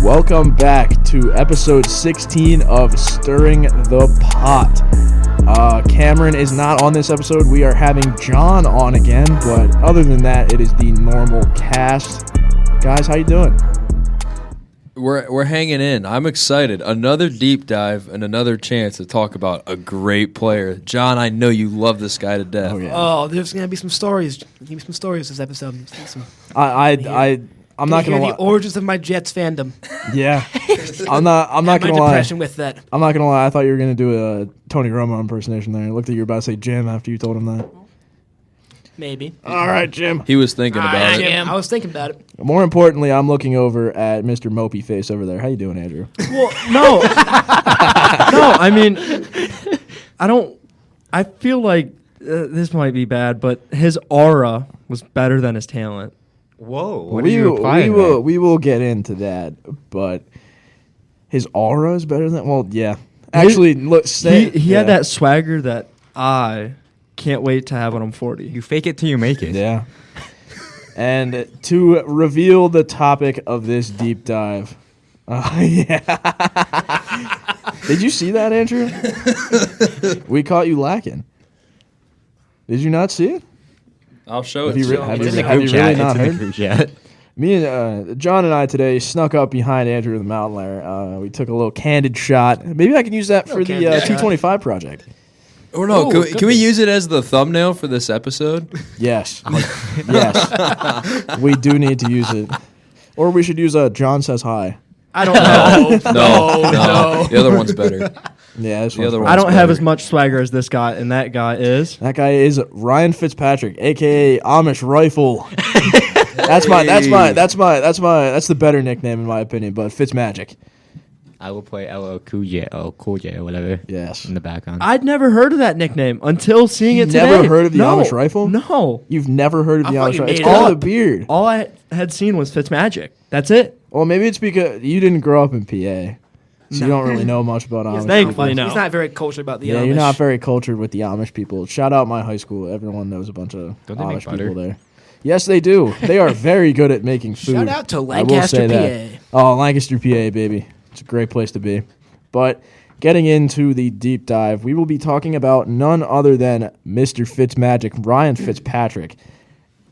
Welcome back to episode 16 of Stirring the Pot. Cameron is not on this episode. We are having John on again, but other than that, it is the normal cast. Guys, how you doing? We're hanging in. I'm excited. Another deep dive and another chance to talk about a great player. John, I know you love this guy to death. Oh, yeah. Oh, there's gonna be some stories. Give me some stories this episode. I'm not gonna lie. The origins of my Jets fandom. Yeah, I'm not gonna lie. Depression with that. I'm not gonna lie. I thought you were gonna do a Tony Romo impersonation there. I looked at you were about to say Jim after you told him that. Maybe. All right, Jim. He was thinking about it. I was thinking about it. More importantly, I'm looking over at Mr. Mopey Face over there. How you doing, Andrew? Well, no. I mean, I feel like this might be bad, but his aura was better than his talent. Whoa! What are you applying? We will get into that, but his aura is better than. Well, yeah. Actually, look. He had that swagger that I can't wait to have when I'm 40. You fake it till you make it. Yeah. And to reveal the topic of this deep dive, yeah. Did you see that, Andrew? We caught you lacking. Did you not see it? I'll show it. Have you really not heard? Me and John and I today snuck up behind Andrew in the mountain lair. We took a little candid shot. Maybe I can use that for the T25 project. Or no, can we use it as the thumbnail for this episode? Yes. Yes. We do need to use it. Or we should use John Says Hi. I don't know. No. The other one's better. Yeah, this the other one's I don't better. have as much swagger as this guy, and that guy is. That guy is Ryan Fitzpatrick, aka Amish Rifle. That's the better nickname in my opinion, but Fitzmagic. I will play LL Cool J or whatever. Yes. In the background. I'd never heard of that nickname until seeing it today. Never heard of the Amish Rifle? No. You've never heard of the Amish Rifle? It's made all it the beard. All I had seen was Fitzmagic. That's it. Well, maybe it's because you didn't grow up in PA. So you don't really know much about Amish thankfully, people. no. He's not very cultured about the Yeah, Amish. you're not very cultured with the Amish people. Shout out my high school. Everyone knows a bunch of Don't they make Amish butter? people there. Yes, they do. They are very good at making food. Shout out to I will Lancaster, say that. Oh, Lancaster, PA, baby. It's a great place to be. But getting into the deep dive, we will be talking about none other than Mr. Fitzmagic, Ryan Fitzpatrick.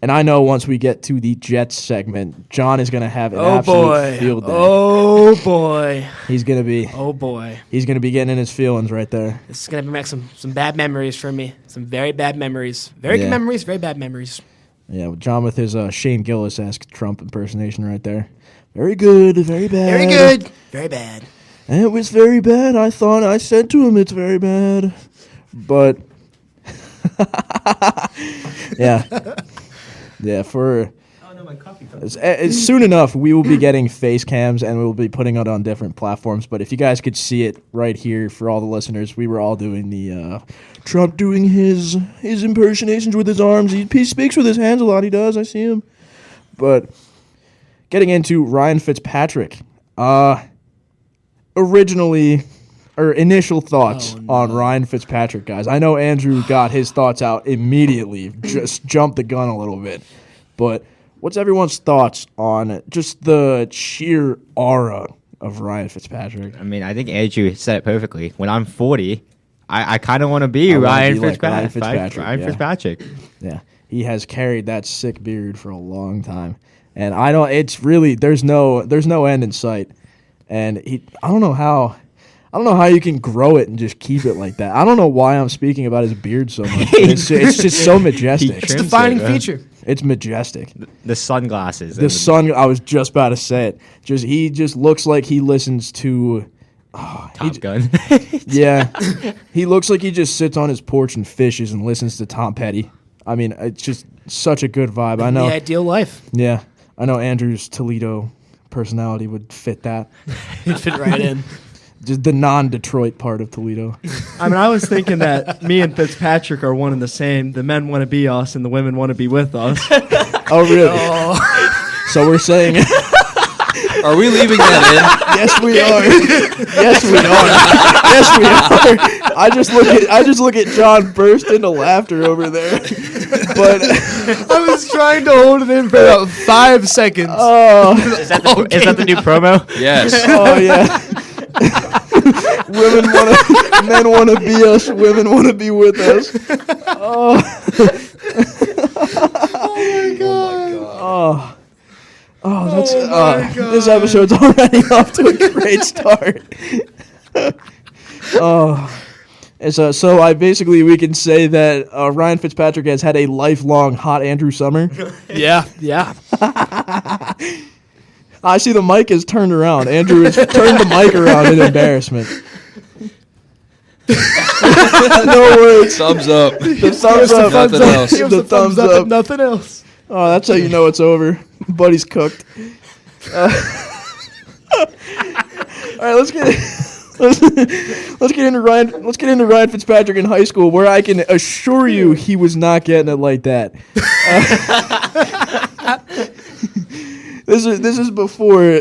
And I know once we get to the Jets segment, John is going to have an absolute field day. Oh boy. He's going to be getting in his feelings right there. This is gonna bring back some bad memories for me. Some very bad memories. Very good memories, very bad memories. Yeah, well, John with his Shane Gillis-esque Trump impersonation right there. Very good, very bad. Very good, very bad. And it was very bad. I thought I said to him it's very bad. But, yeah. Yeah, for... As soon enough, we will be getting face cams and we will be putting it on different platforms. But if you guys could see it right here for all the listeners, we were all doing the Trump doing his impersonations with his arms. He speaks with his hands a lot. He does. I see him. But getting into Ryan Fitzpatrick, initial thoughts on Ryan Fitzpatrick, guys. I know Andrew got his thoughts out immediately, just jumped the gun a little bit, but. What's everyone's thoughts on just the sheer aura of Ryan Fitzpatrick? I mean, I think Andrew said it perfectly. When I'm 40, I kind of want to be Ryan Fitzpatrick. Yeah, he has carried that sick beard for a long time, and I don't. It's really there's no end in sight, and I don't know how you can grow it and just keep it like that. I don't know why I'm speaking about his beard so much. It's just so majestic. It's a defining feature. It's majestic. The sunglasses. I was just about to say it. He just looks like he listens to Top Gun. Yeah. He looks like he just sits on his porch and fishes and listens to Tom Petty. I mean, it's just such a good vibe. I know. The ideal life. Yeah. I know Andrew's Toledo personality would fit that. It'd fit right in. Just the non-Detroit part of Toledo. I mean, I was thinking that me and Fitzpatrick are one and the same. The men want to be us, and the women want to be with us. Oh, really? So we're saying. Are we leaving that in? Yes, we are. Yes, we are. Yes, we are. I just look at John burst into laughter over there. But I was trying to hold it in for about 5 seconds. oh, Is that the new promo? Yes. oh yeah. Men want to be us. Women want to be with us. Oh. Oh my god. Oh. Oh, that's this episode's already off to a great start. Oh, and so we can say that Ryan Fitzpatrick has had a lifelong hot Andrew summer. Yeah. I see the mic is turned around. Andrew has turned the mic around in embarrassment. No words. Thumbs up. The thumbs up. Nothing else. Give the thumbs up. Nothing else. Oh, that's how you know it's over. Buddy's cooked. All right, let's get into Ryan. Let's get into Ryan Fitzpatrick in high school, where I can assure you he was not getting it like that. This is before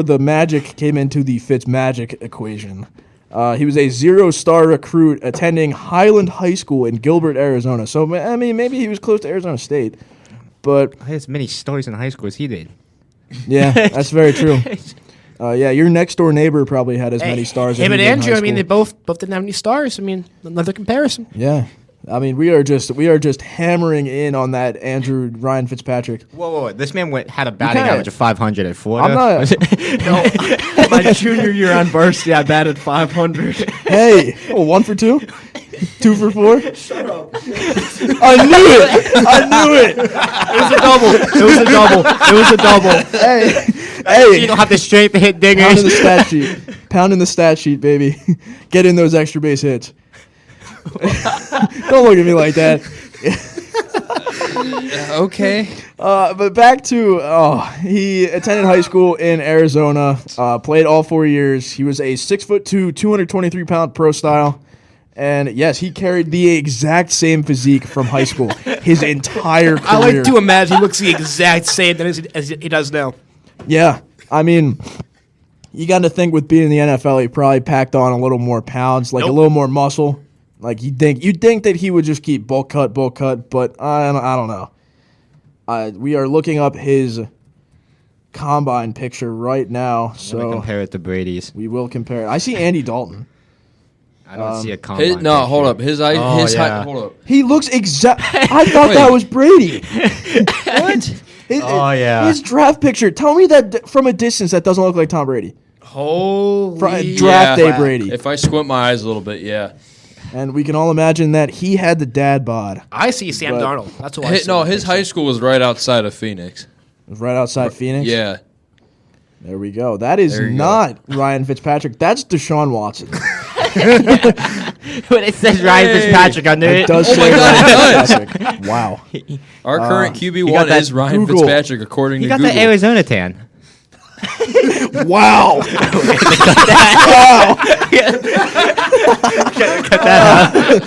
the magic came into the Fitzmagic equation. He was a 0-star recruit attending Highland High School in Gilbert, Arizona. So, I mean, maybe he was close to Arizona State. But I had as many stars in high school as he did. Yeah, that's very true. Yeah, your next door neighbor probably had as many stars. Him as and you did in Andrew, high I mean, school. they both didn't have any stars. I mean, another comparison. Yeah. I mean, we are just hammering in on that Andrew Ryan Fitzpatrick. Whoa. This man had a batting average of 500 at Florida. I'm not. No, my junior year on varsity, I batted 500. Hey, 1 for 2, 2 for 4. Shut up! I knew it. It was a double. Hey, You don't have the strength to hit pound in dingers. the stat sheet. Pound in the stat sheet, baby. Get in those extra base hits. Don't look at me like that. Okay. But back to he attended high school in Arizona. Played all 4 years. He was a 6'2", 223-pound pro style. And yes, he carried the exact same physique from high school his entire career. I like to imagine he looks the exact same as he does now. Yeah, I mean, you got to think with being in the NFL, he probably packed on a little more pounds, like a little more muscle. Like you'd think that he would just keep bulk cut, but I don't know. We are looking up his combine picture right now, so Compare it to Brady's. we will compare it. I see Andy Dalton. I don't see a combine. Hold up. His height. yeah. Hold up. He looks exact. I thought that was Brady. What? His draft picture. Tell me that from a distance that doesn't look like Tom Brady. Holy Draft day Yeah. Brady. If I squint my eyes a little bit, yeah. And we can all imagine that he had the dad bod. I see Sam But- Darnold. That's what I see. His high school was right outside of Phoenix. It was right outside Phoenix. Yeah. There we go. That is There you not Ryan Fitzpatrick. That's Deshaun Watson. When it says Ryan Fitzpatrick under It it. does Oh say my God, Ryan it does. Fitzpatrick. Wow. Our current got QB1 that is Ryan Google. Fitzpatrick, according He to got Google. the Arizona tan. Wow.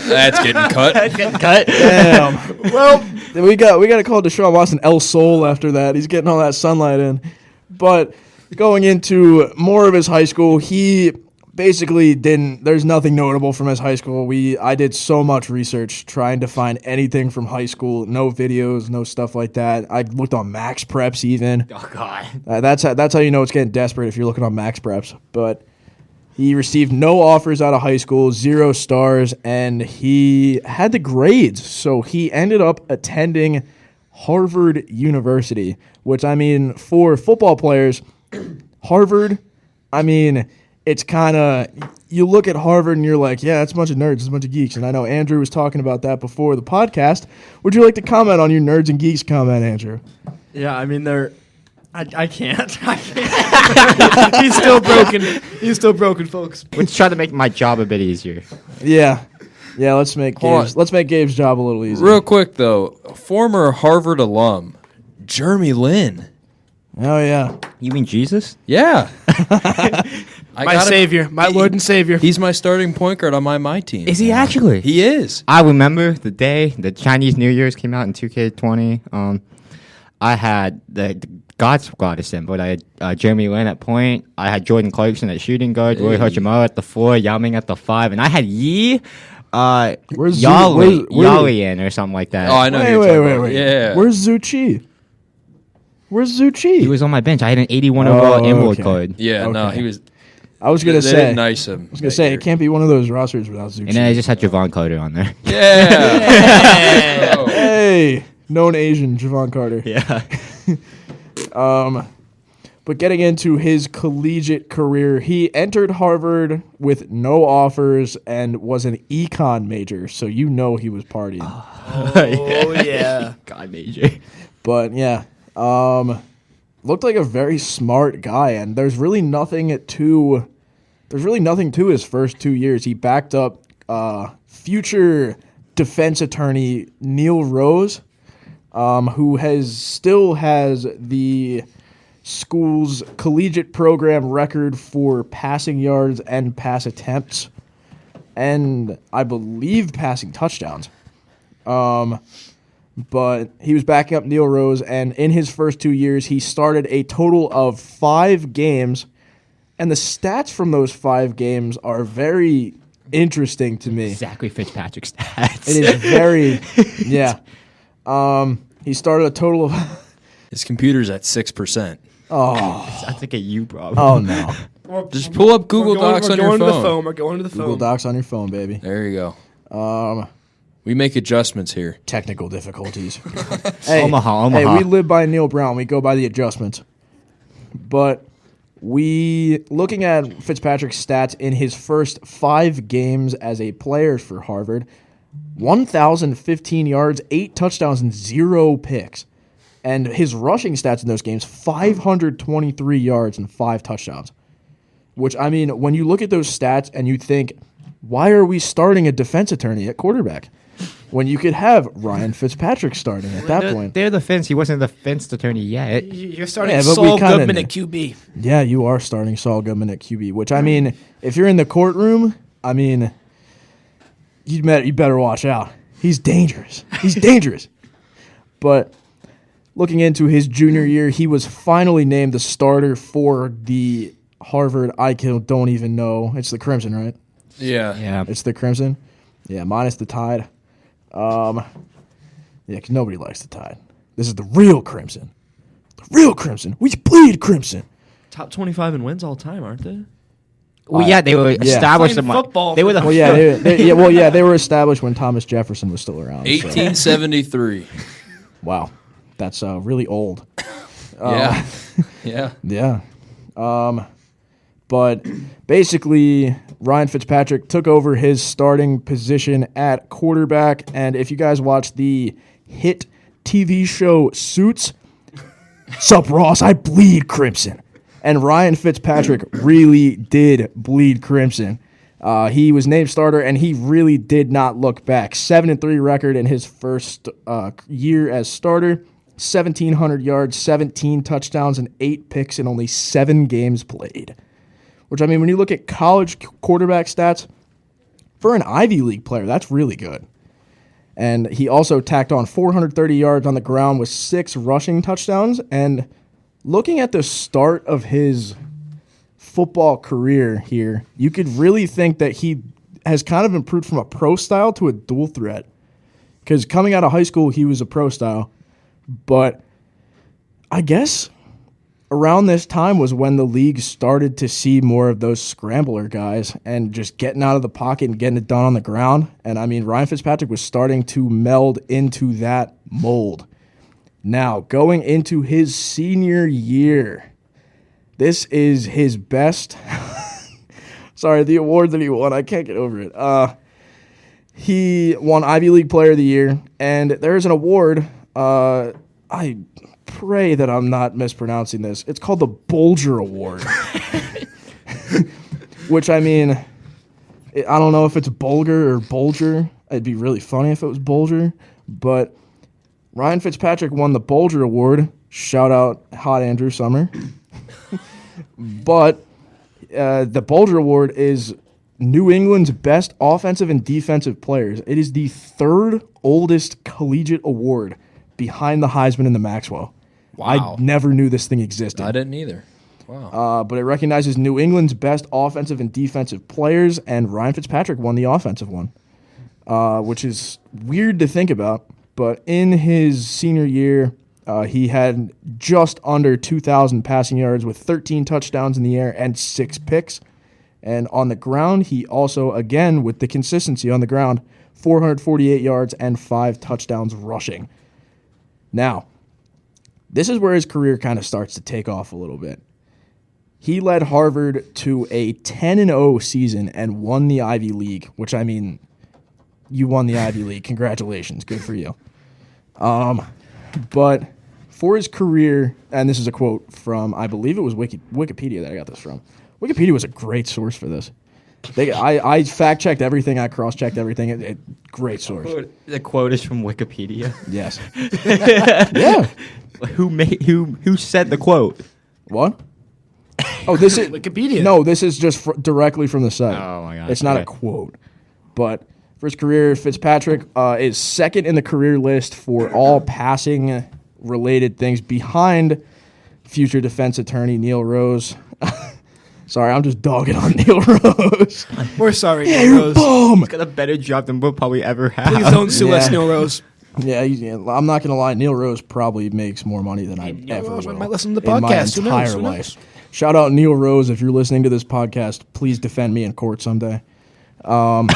That's getting cut. Cut. Damn. Well, we got to call Deshaun Watson El Sol after that. He's getting all that sunlight in. But going into more of his high school, he basically didn't. There's nothing notable from his high school. I did so much research trying to find anything from high school. No videos, no stuff like that. I looked on Max Preps even. Oh God. That's how you know it's getting desperate if you're looking on Max Preps. But he received no offers out of high school, 0 stars, and he had the grades. So he ended up attending Harvard University, which, I mean, for football players, Harvard, I mean, it's kind of, you look at Harvard and you're like, yeah, it's a bunch of nerds, it's a bunch of geeks. And I know Andrew was talking about that before the podcast. Would you like to comment on your nerds and geeks comment, Andrew? Yeah, I mean, I can't. He's still broken. He's still broken, folks. Let's try to make my job a bit easier. Yeah. Yeah, let's make Hold Gabe's job a little easier. Real quick, though. Former Harvard alum, Jeremy Lin. Oh, yeah. You mean Jesus? Yeah. My savior. My Lord and Savior. He's my starting point guard on my team. Is he actually? He is. I remember the day the Chinese New Year's came out in 2K20. I had the God squad assembled. I had Jeremy Lin at point. I had Jordan Clarkson at shooting guard. Roy Hachimura at the 4. Yao Ming at the 5. And I had Yalian or something like that. Oh, I know. Wait. Yeah. Where's Zucchi? He was on my bench. I had an 81 overall Emerald card. Yeah, Okay. no, he was. I was gonna They say. didn't nice him. I was gonna say it can't be one of those rosters without Zucchi. And then I just had Javon Carter on there. Yeah. Oh. Hey, known Asian Javon Carter. Yeah. But getting into his collegiate career, he entered Harvard with no offers and was an econ major, so you know he was partying. Oh, yeah. God major. But yeah, looked like a very smart guy, and there's really nothing to his first 2 years. He backed up future defense attorney Neil Rose, who still has the school's collegiate program record for passing yards and pass attempts, and I believe passing touchdowns. But he was backing up Neil Rose, and in his first 2 years, he started a total of 5 games, and the stats from those 5 games are very interesting to me. Zachary Fitzpatrick stats. It is very, yeah. He started a total of... His computer's at 6%. Sounds like a you problem. Oh, no. Just pull up Google Docs on your phone. We're going to the phone. Google Docs on your phone, baby. There you go. We make adjustments here. Technical difficulties. Hey, Omaha. Hey, we live by Neil Brown. We go by the adjustments. But looking at Fitzpatrick's stats in his first 5 games as a player for Harvard, 1,015 yards, 8 touchdowns, and 0 picks. And his rushing stats in those games, 523 yards and 5 touchdowns. Which, I mean, when you look at those stats and you think, why are we starting a defense attorney at quarterback? When you could have Ryan Fitzpatrick starting at that point. Their defense, he wasn't the defense attorney yet. You're starting Yeah, but Saul we kinda Goodman knew. at QB. Yeah, you are starting Saul Goodman at QB, which, I mean, if you're in the courtroom, I mean, you better watch out. He's dangerous. He's dangerous. But looking into his junior year, he was finally named the starter for the Harvard, don't even know. It's the Crimson, right? Yeah. Yeah. It's the Crimson. Yeah, minus the Tide. Yeah, because nobody likes the Tide. This is the real Crimson. The real Crimson. We bleed Crimson. Top 25 in wins all time, aren't they? Well, yeah, they were established. Playing football. They were the Well, yeah, they were established when Thomas Jefferson was still around. so- 1873. Wow, that's really old. Yeah. Yeah. Yeah. But basically, Ryan Fitzpatrick took over his starting position at quarterback. And if you guys watch the hit TV show Suits, sup, Ross, I bleed crimson. And Ryan Fitzpatrick really did bleed crimson. He was named starter, and he really did not look back. 7-3 record in his first year as starter. 1,700 yards, 17 touchdowns, and 8 picks in only 7 games played. Which, I mean, when you look at college quarterback stats, for an Ivy League player, that's really good. And he also tacked on 430 yards on the ground with 6 rushing touchdowns. And looking at the start of his football career here, you could really think that he has kind of improved from a pro style to a dual threat. Because coming out of high school, he was a pro style. But I guess around this time was when the league started to see more of those scrambler guys and just getting out of the pocket and getting it done on the ground. And, I mean, Ryan Fitzpatrick was starting to meld into that mold. Now, going into his senior year, this is his best. Sorry, the award that he won, I can't get over it. He won Ivy League Player of the Year, and there's an award. I pray that I'm not mispronouncing this. It's called the Bolger Award. Which, I mean, I don't know if it's Bulger or Bolger. It'd be really funny if it was Bolger. But Ryan Fitzpatrick won the Bolger Award. Shout out Hot Andrew Summer. But the Bolger Award is New England's best offensive and defensive players. It is the 3rd oldest collegiate award behind the Heisman and the Maxwell. Wow. I never knew this thing existed. I didn't either. Wow. But it recognizes New England's best offensive and defensive players, and Ryan Fitzpatrick won the offensive one, which is weird to think about. But in his senior year, he had just under 2,000 passing yards with 13 touchdowns in the air and 6 picks. And on the ground, he also, again, with the consistency on the ground, 448 yards and 5 touchdowns rushing. Now, this is where his career kind of starts to take off a little bit. He led Harvard to a 10-0 season and won the Ivy League, which, I mean, you won the Ivy League. Congratulations. Good for you. But for his career, and this is a quote from, I believe it was Wikipedia that I got this from. Wikipedia was a great source for this. I fact-checked everything. I cross-checked everything. Great source. The quote is from Wikipedia. Yes. Yeah. Who said the quote? What? Oh, this is Wikipedia. No, this is just directly from the site. Oh, my God. It's not a quote. But for his career, Fitzpatrick is second in the career list for all passing-related things behind future defense attorney Neil Rose. Sorry, I'm just dogging on Neil Rose. We're sorry, Yeah, Neil you're a Rose. bum. He's got a better job than we'll probably ever have. Please don't sue us, Yeah. Neil Rose. Yeah, I'm not going to lie. Neil Rose probably makes more money than I Neil ever Rose will might listen to the in my podcast. Who knows? entire Who life. knows? Shout out Neil Rose. If you're listening to this podcast, please defend me in court someday. Are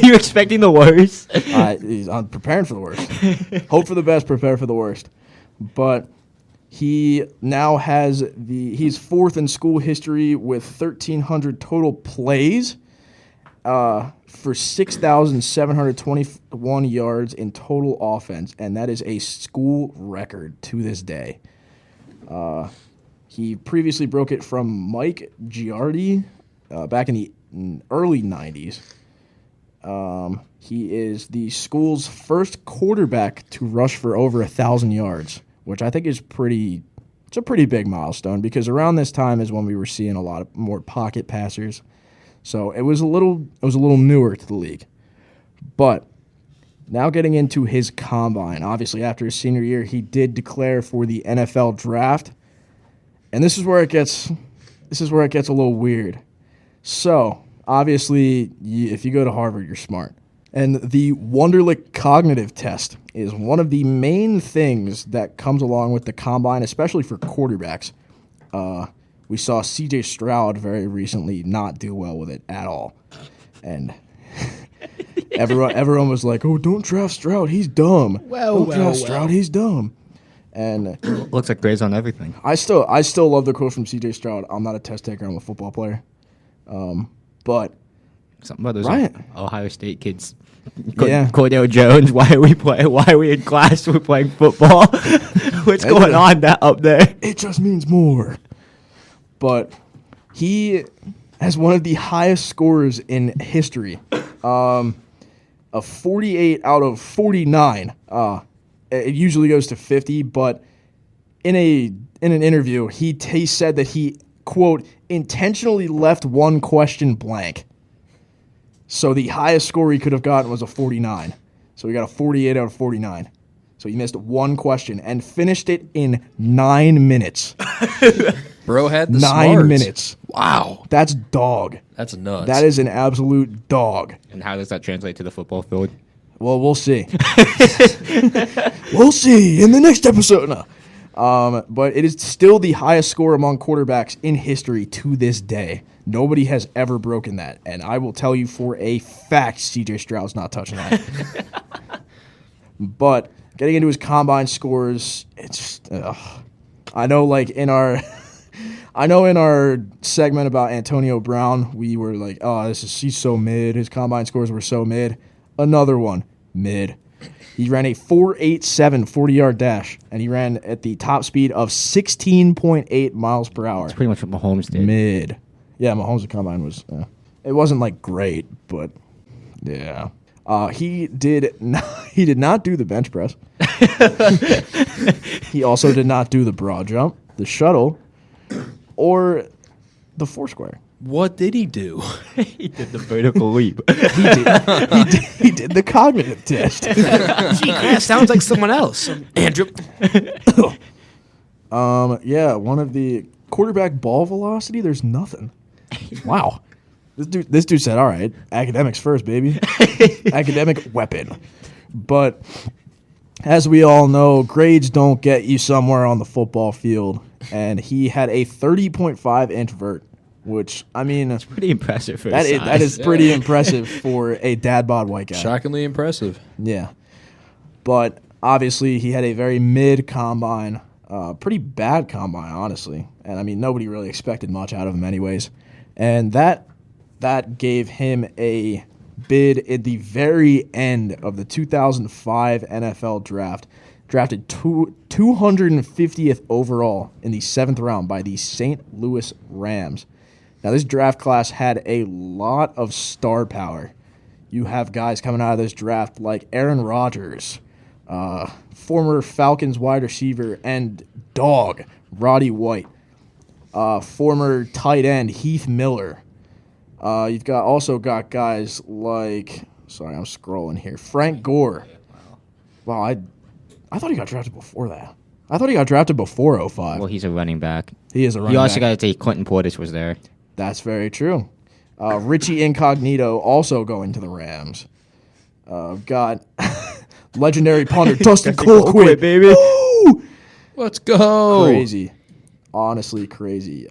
you expecting the worst? I'm preparing for the worst. Hope for the best, prepare for the worst. But he now has he's fourth in school history with 1,300 total plays for 6,721 yards in total offense, and that is a school record to this day. He previously broke it from Mike Giardi back in the early 90s. He is the school's first quarterback to rush for over 1,000 yards, which I think is it's a pretty big milestone because around this time is when we were seeing a lot more pocket passers. So it was a little newer to the league. But now getting into his combine, obviously after his senior year, he did declare for the NFL draft. And this is where it gets a little weird. So, obviously, if you go to Harvard, you're smart. And the Wonderlic cognitive test is one of the main things that comes along with the combine, especially for quarterbacks. We saw C.J. Stroud very recently not do well with it at all. And everyone was like, "Oh, don't draft Stroud, he's dumb. Don't draft Stroud, he's dumb." And Looks like grades on everything. I still love the quote from C.J. Stroud. I'm not a test taker. I'm a football player. But Something about those Ryan. Ohio State kids. Yeah. Cordell Jones. Why are we in class? We're playing football. What's going on up there? it just means more. But he has one of the highest scores in history. A 48 out of 49. It usually goes to 50, but in an interview, he said that he, quote, intentionally left one question blank. So the highest score he could have gotten was a 49. So he got a 48 out of 49. So he missed one question and finished it in 9 minutes. Bro had the 9 smarts. minutes. Wow. That's dog. That's nuts. That is an absolute dog. And how does that translate to the football field? Well, we'll see. We'll see in the next episode. No. But it is still the highest score among quarterbacks in history to this day. Nobody has ever broken that. And I will tell you for a fact C.J. Stroud's not touching that. But getting into his combine scores, it's I know like in our segment about Antonio Brown, we were like, oh, he's so mid. His combine scores were so mid. Another one, mid. He ran a 4.87 40-yard dash, and he ran at the top speed of 16.8 miles per hour. It's pretty much what Mahomes did. Mid. Yeah, Mahomes' combine was, it wasn't like great, but yeah. He did not do the bench press. He also did not do the broad jump, the shuttle, or the foursquare. What did he do? He did the vertical leap. He did the cognitive test. Gee, that sounds like someone else. Andrew. Yeah, one of the quarterback ball velocity. There's nothing. Wow. This dude said, "All right, academics first, baby. Academic weapon." But as we all know, grades don't get you somewhere on the football field, and he had a 30.5-inch vert, which I mean, Pretty impressive for that his is, size. that is pretty impressive for a dad bod white guy. Shockingly impressive. Yeah, but obviously he had a very mid combine, pretty bad combine, honestly, and I mean nobody really expected much out of him, anyways, and that gave him a bid at the very end of the 2005 NFL draft, drafted 250th overall in the 7th round by the St. Louis Rams. Now, this draft class had a lot of star power. You have guys coming out of this draft like Aaron Rodgers, former Falcons wide receiver and dog Roddy White, former tight end Heath Miller. You've also got guys like, sorry, I'm scrolling here, Frank Gore. Wow, I thought he got drafted before that. I thought he got drafted before 05. Well, he's a running back. He is a running You also back. got to take Clinton Portis was there. That's very true. Richie Incognito also going to the Rams. Got legendary punter Dustin Colquitt, baby. Woo! Let's go. Crazy. Honestly crazy.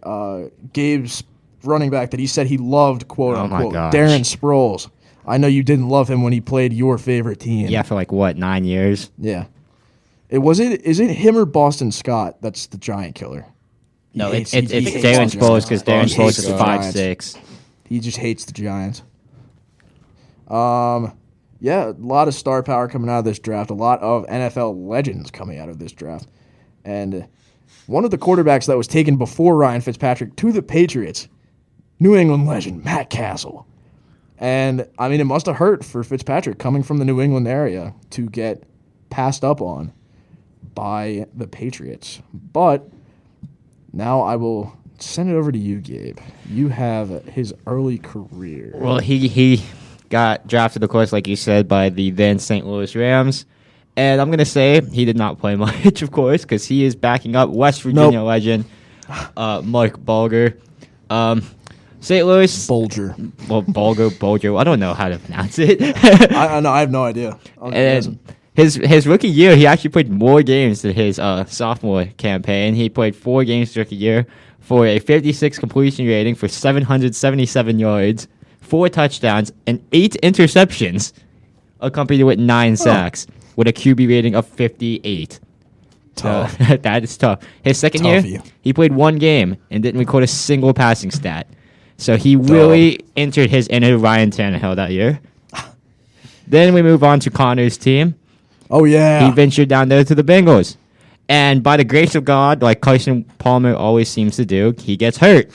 Gabe's running back that he said he loved, quote Oh, my unquote, gosh. Darren Sproles. I know you didn't love him when he played your favorite team. Yeah, for like what, 9 years? Yeah. Is it him or Boston Scott that's the giant killer? No, He it's hates- he hates Darren the Sproles Giants. because Darren He Sproles hates is the 5'6". He just hates the Giants. Yeah, a lot of star power coming out of this draft. A lot of NFL legends coming out of this draft. And one of the quarterbacks that was taken before Ryan Fitzpatrick to the Patriots, New England legend Matt Castle. And, I mean, it must have hurt for Fitzpatrick coming from the New England area to get passed up on by the Patriots. But now I will send it over to you, Gabe. You have his early career. Well, he got drafted, of course, like you said, by the then St. Louis Rams. And I'm going to say he did not play much, of course, because he is backing up West Virginia legend Mike Bulger. St. Louis. Bulger. Well, Bulger. I don't know how to pronounce it. I know. I have no idea. And his rookie year, he actually played more games than his sophomore campaign. He played 4 games his rookie year for a 56 completion rating for 777 yards, 4 touchdowns, and 8 interceptions, accompanied with 9 sacks, with a QB rating of 58. Tough. So, that is tough. His second year, Toughie. he played 1 game and didn't record a single passing stat. So he really entered his inner Ryan Tannehill that year. Then we move on to Connor's team. Oh, yeah. He ventured down there to the Bengals. And by the grace of God, like Carson Palmer always seems to do, he gets hurt.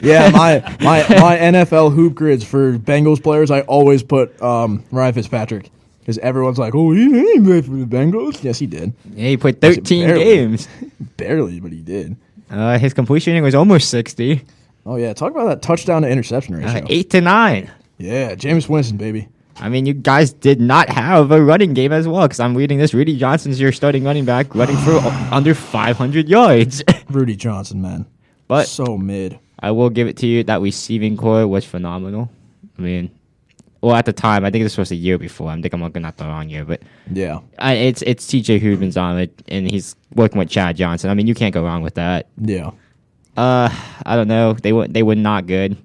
Yeah, my NFL hoop grids for Bengals players, I always put Ryan Fitzpatrick. Because everyone's like, oh, he ain't played for the Bengals. Yes, he did. Yeah, he played 13 barely. games. Barely, but he did. His completion rating was almost 60. Oh, yeah. Talk about that touchdown to interception ratio. 8 to 9. Yeah, Jameis Winston, baby. I mean, you guys did not have a running game as well, because I'm reading this. Rudy Johnson's your starting running back, running for under 500 yards. Rudy Johnson, man. But So mid. I will give it to you, that receiving core was phenomenal. I mean, well, at the time, I think this was a year before. I think I'm looking at the wrong year, but Yeah. it's TJ Hooven's on it, and he's working with Chad Johnson. I mean, you can't go wrong with that. Yeah. I don't know. They were not good.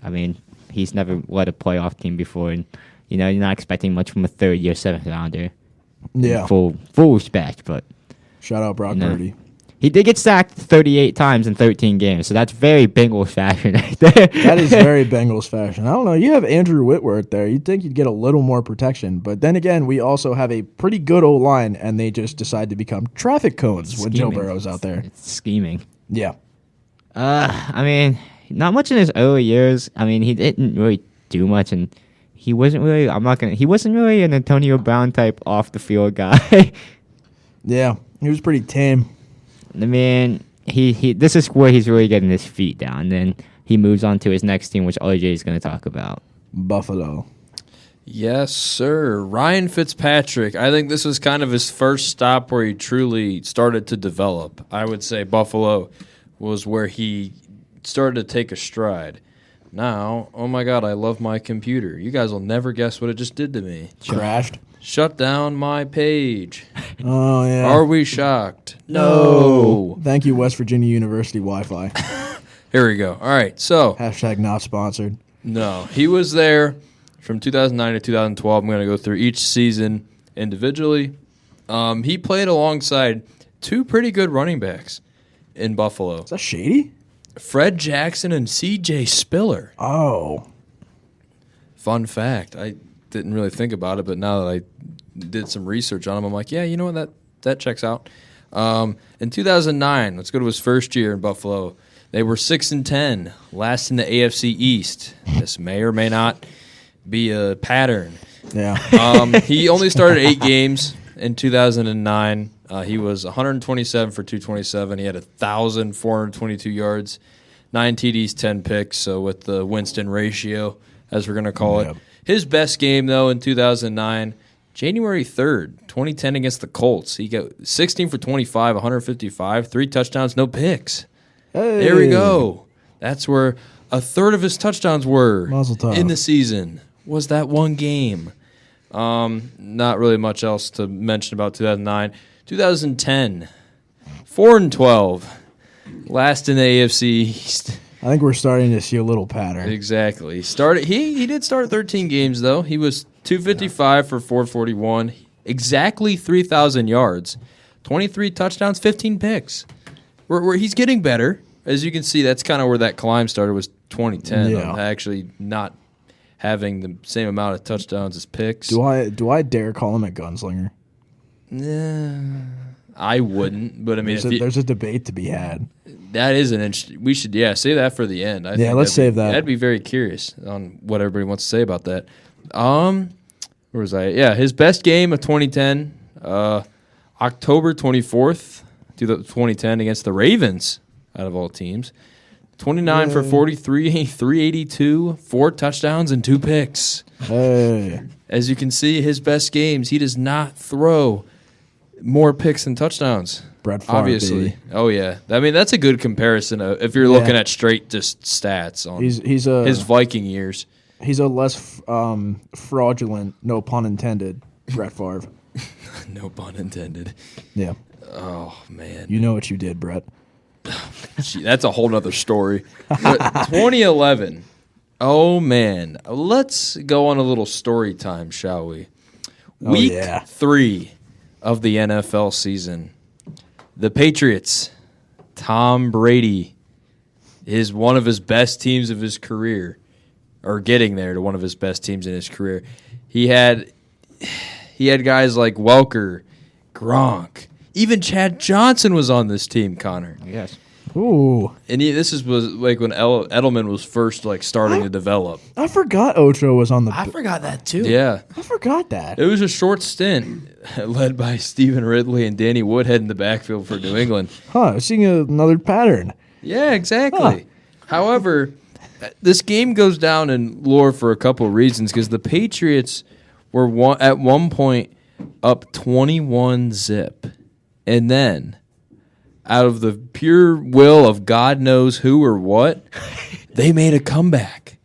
I mean, he's never led a playoff team before, and you're not expecting much from a 3rd-year 7th rounder. Yeah. Full respect, but Shout out Brock No. Purdy. he did get sacked 38 times in 13 games, so that's very Bengals fashion right there. That is very Bengals fashion. I don't know. You have Andrew Whitworth there. You'd think you'd get a little more protection. But then again, we also have a pretty good O-line, and they just decide to become traffic cones when Joe Scheming. Burrow's out there. It's scheming. Yeah. I mean, not much in his early years. I mean, he didn't really do much, and he wasn't really. He wasn't really an Antonio Brown type off the field guy. Yeah. He was pretty tame. I mean, he. This is where he's really getting his feet down. Then he moves on to his next team, which RJ is going to talk about. Buffalo. Yes, sir. Ryan Fitzpatrick. I think this was kind of his first stop where he truly started to develop. I would say Buffalo was where he started to take a stride. Now, oh my God, I love my computer. You guys will never guess what it just did to me. Crashed. Shut down my page. Oh, yeah. Are we shocked? No. Thank you, West Virginia University Wi-Fi. Here we go. All right, so. Hashtag not sponsored. No, he was there from 2009 to 2012. I'm going to go through each season individually. He played alongside two pretty good running backs in Buffalo. Is that Shady? Fred Jackson and C.J. Spiller. Oh. Fun fact. I didn't really think about it, but now that I did some research on him, I'm like, yeah, you know what? That checks out. In 2009, let's go to his first year in Buffalo. They were 6-10, last in the AFC East. This may or may not be a pattern. Yeah. He only started 8 games in 2009. He was 127 for 227. He had 1,422 yards, 9 TDs, 10 picks. So with the Winston ratio, as we're going to call it. His best game, though, in 2009, January 3rd, 2010 against the Colts. He got 16 for 25, 155, 3 touchdowns, no picks. Hey. There we go. That's where a third of his touchdowns were Mazel tov. in the season. Was that one game? Not really much else to mention about 2009. 2010, 4-12, last in the AFC East. I think we're starting to see a little pattern. Exactly. He did start 13 games though. He was 255 for 441, exactly 3,000 yards, 23 touchdowns, 15 picks. Where he's getting better, as you can see. That's kind of where that climb started. Was 2010. Yeah. Actually, not having the same amount of touchdowns as picks. Do I dare call him a gunslinger? I wouldn't, but I mean, There's a debate to be had. that is an interesting. We should save that for the end. I think let's save that. I'd be very curious on what everybody wants to say about that. Where was I? Yeah, his best game of 2010, October 24th, 2010 against the Ravens, out of all teams. 29 for 43, 382, 4 touchdowns, and 2 picks. Hey. As you can see, his best games, he does not throw more picks than touchdowns. Brett Favre, obviously. baby. Oh, yeah. I mean, that's a good comparison if you're looking at straight just stats on his Viking years. He's a less fraudulent, no pun intended, Brett Favre. No pun intended. Yeah. Oh, man. You know what you did, Brett. Gee, that's a whole nother story. But 2011. Oh, man. Let's go on a little story time, shall we? Week 3 of the NFL season. The Patriots, Tom Brady, is one of his best teams of his career, or getting there to one of his best teams in his career. He had guys like Welker, Gronk, even Chad Johnson was on this team, Connor. Yes. Ooh. And was like when Edelman was first like starting to develop. I forgot Ocho was on the... I forgot that too. Yeah. I forgot that. It was a short stint led by Stephen Ridley and Danny Woodhead in the backfield for New England. I'm seeing another pattern. Yeah, exactly. However, this game goes down in lore for a couple of reasons because the Patriots were at one point up 21-0. And then, out of the pure will of God knows who or what, they made a comeback.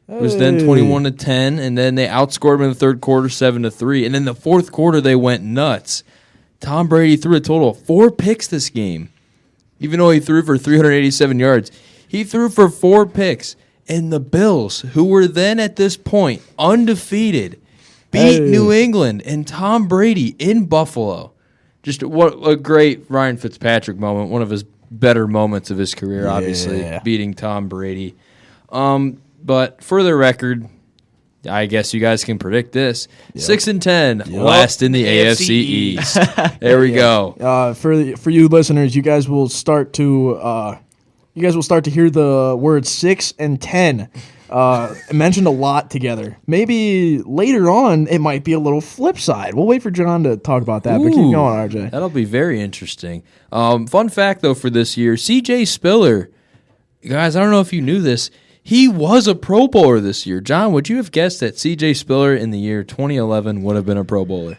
It was then 21-10, and then they outscored them in the third quarter 7-3. And then the fourth quarter, they went nuts. Tom Brady threw a total of 4 picks this game. Even though he threw for 387 yards, he threw for 4 picks. And the Bills, who were then at this point undefeated, beat New England and Tom Brady in Buffalo. Just what a great Ryan Fitzpatrick moment, one of his better moments of his career, obviously, beating Tom Brady. But for the record, I guess you guys can predict this. 6-10, last in the AFC East. There we go. For you listeners, you guys will start to hear the words 6 and 10 mentioned a lot together. Maybe later on it might be a little flip side. We'll wait for John to talk about that. But keep going, RJ. That'll be very interesting. Fun fact though for this year, C.J. Spiller, guys, I don't know if you knew this. He was a Pro Bowler this year. John, would you have guessed that C.J. Spiller in the year 2011 would have been a Pro Bowler?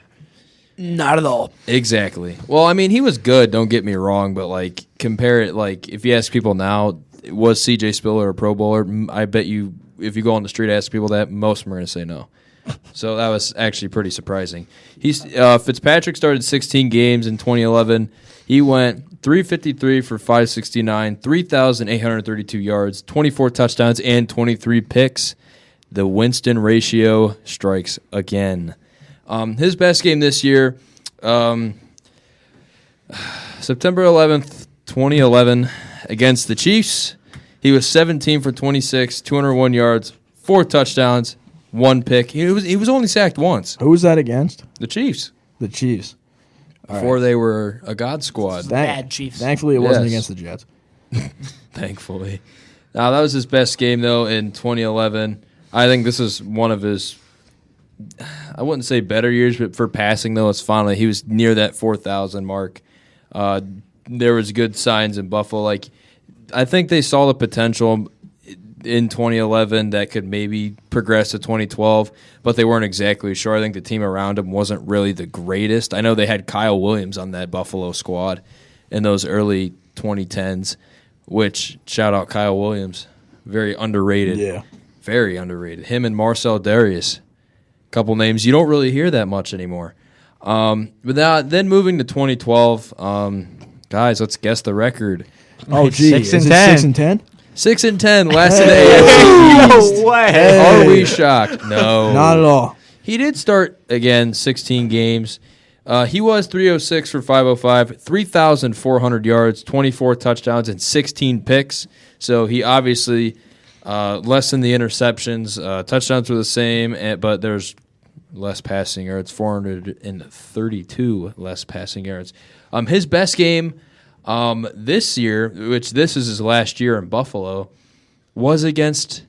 Not at all. Exactly. Well, I mean, he was good, don't get me wrong, but, like, compare it, like, if you ask people now, was C.J. Spiller a Pro Bowler? I bet you, if you go on the street and ask people that, most of them are going to say no. So that was actually pretty surprising. Fitzpatrick started 16 games in 2011. He went 353 for 569, 3,832 yards, 24 touchdowns, and 23 picks. The Winston ratio strikes again. His best game this year, September 11th, 2011, against the Chiefs. He was 17 for 26, 201 yards, 4 touchdowns, 1 pick. He was only sacked once. Who was that against? The Chiefs. The Chiefs. Before they were a God squad. Bad Chiefs. Thankfully, it wasn't against the Jets. Thankfully. Now, that was his best game, though, in 2011. I think this is one of his, I wouldn't say better years, but for passing, though, he was near that 4,000 mark. There was good signs in Buffalo. Like, I think they saw the potential in 2011 that could maybe progress to 2012, but they weren't exactly sure. I think the team around him wasn't really the greatest. I know they had Kyle Williams on that Buffalo squad in those early 2010s, which, shout out Kyle Williams, very underrated. Yeah. Very underrated. Him and Marcel Darius, a couple names you don't really hear that much anymore. But now, then moving to 2012, guys, let's guess the record. Oh, gee. 6 and Is it 10. 6 and 10? 6-10, last in the AFC East. No way. Hey. Are we shocked? No. Not at all. He did start, again, 16 games. He was 306 for 505, 3,400 yards, 24 touchdowns, and 16 picks. So he obviously lessened the interceptions. Touchdowns were the same, but there's less passing yards, 432 less passing yards. His best game this year, which this is his last year in Buffalo, was against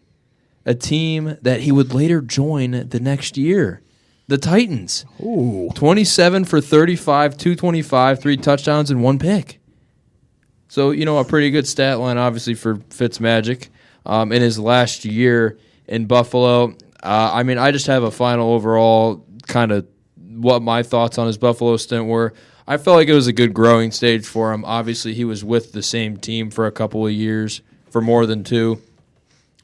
a team that he would later join the next year, the Titans. Ooh. 27 for 35, 225, 3 touchdowns, and 1 pick. So, a pretty good stat line, obviously, for Fitzmagic in his last year in Buffalo. I just have a final overall kind of what my thoughts on his Buffalo stint were. I felt like it was a good growing stage for him. Obviously, he was with the same team for a couple of years, for more than 2.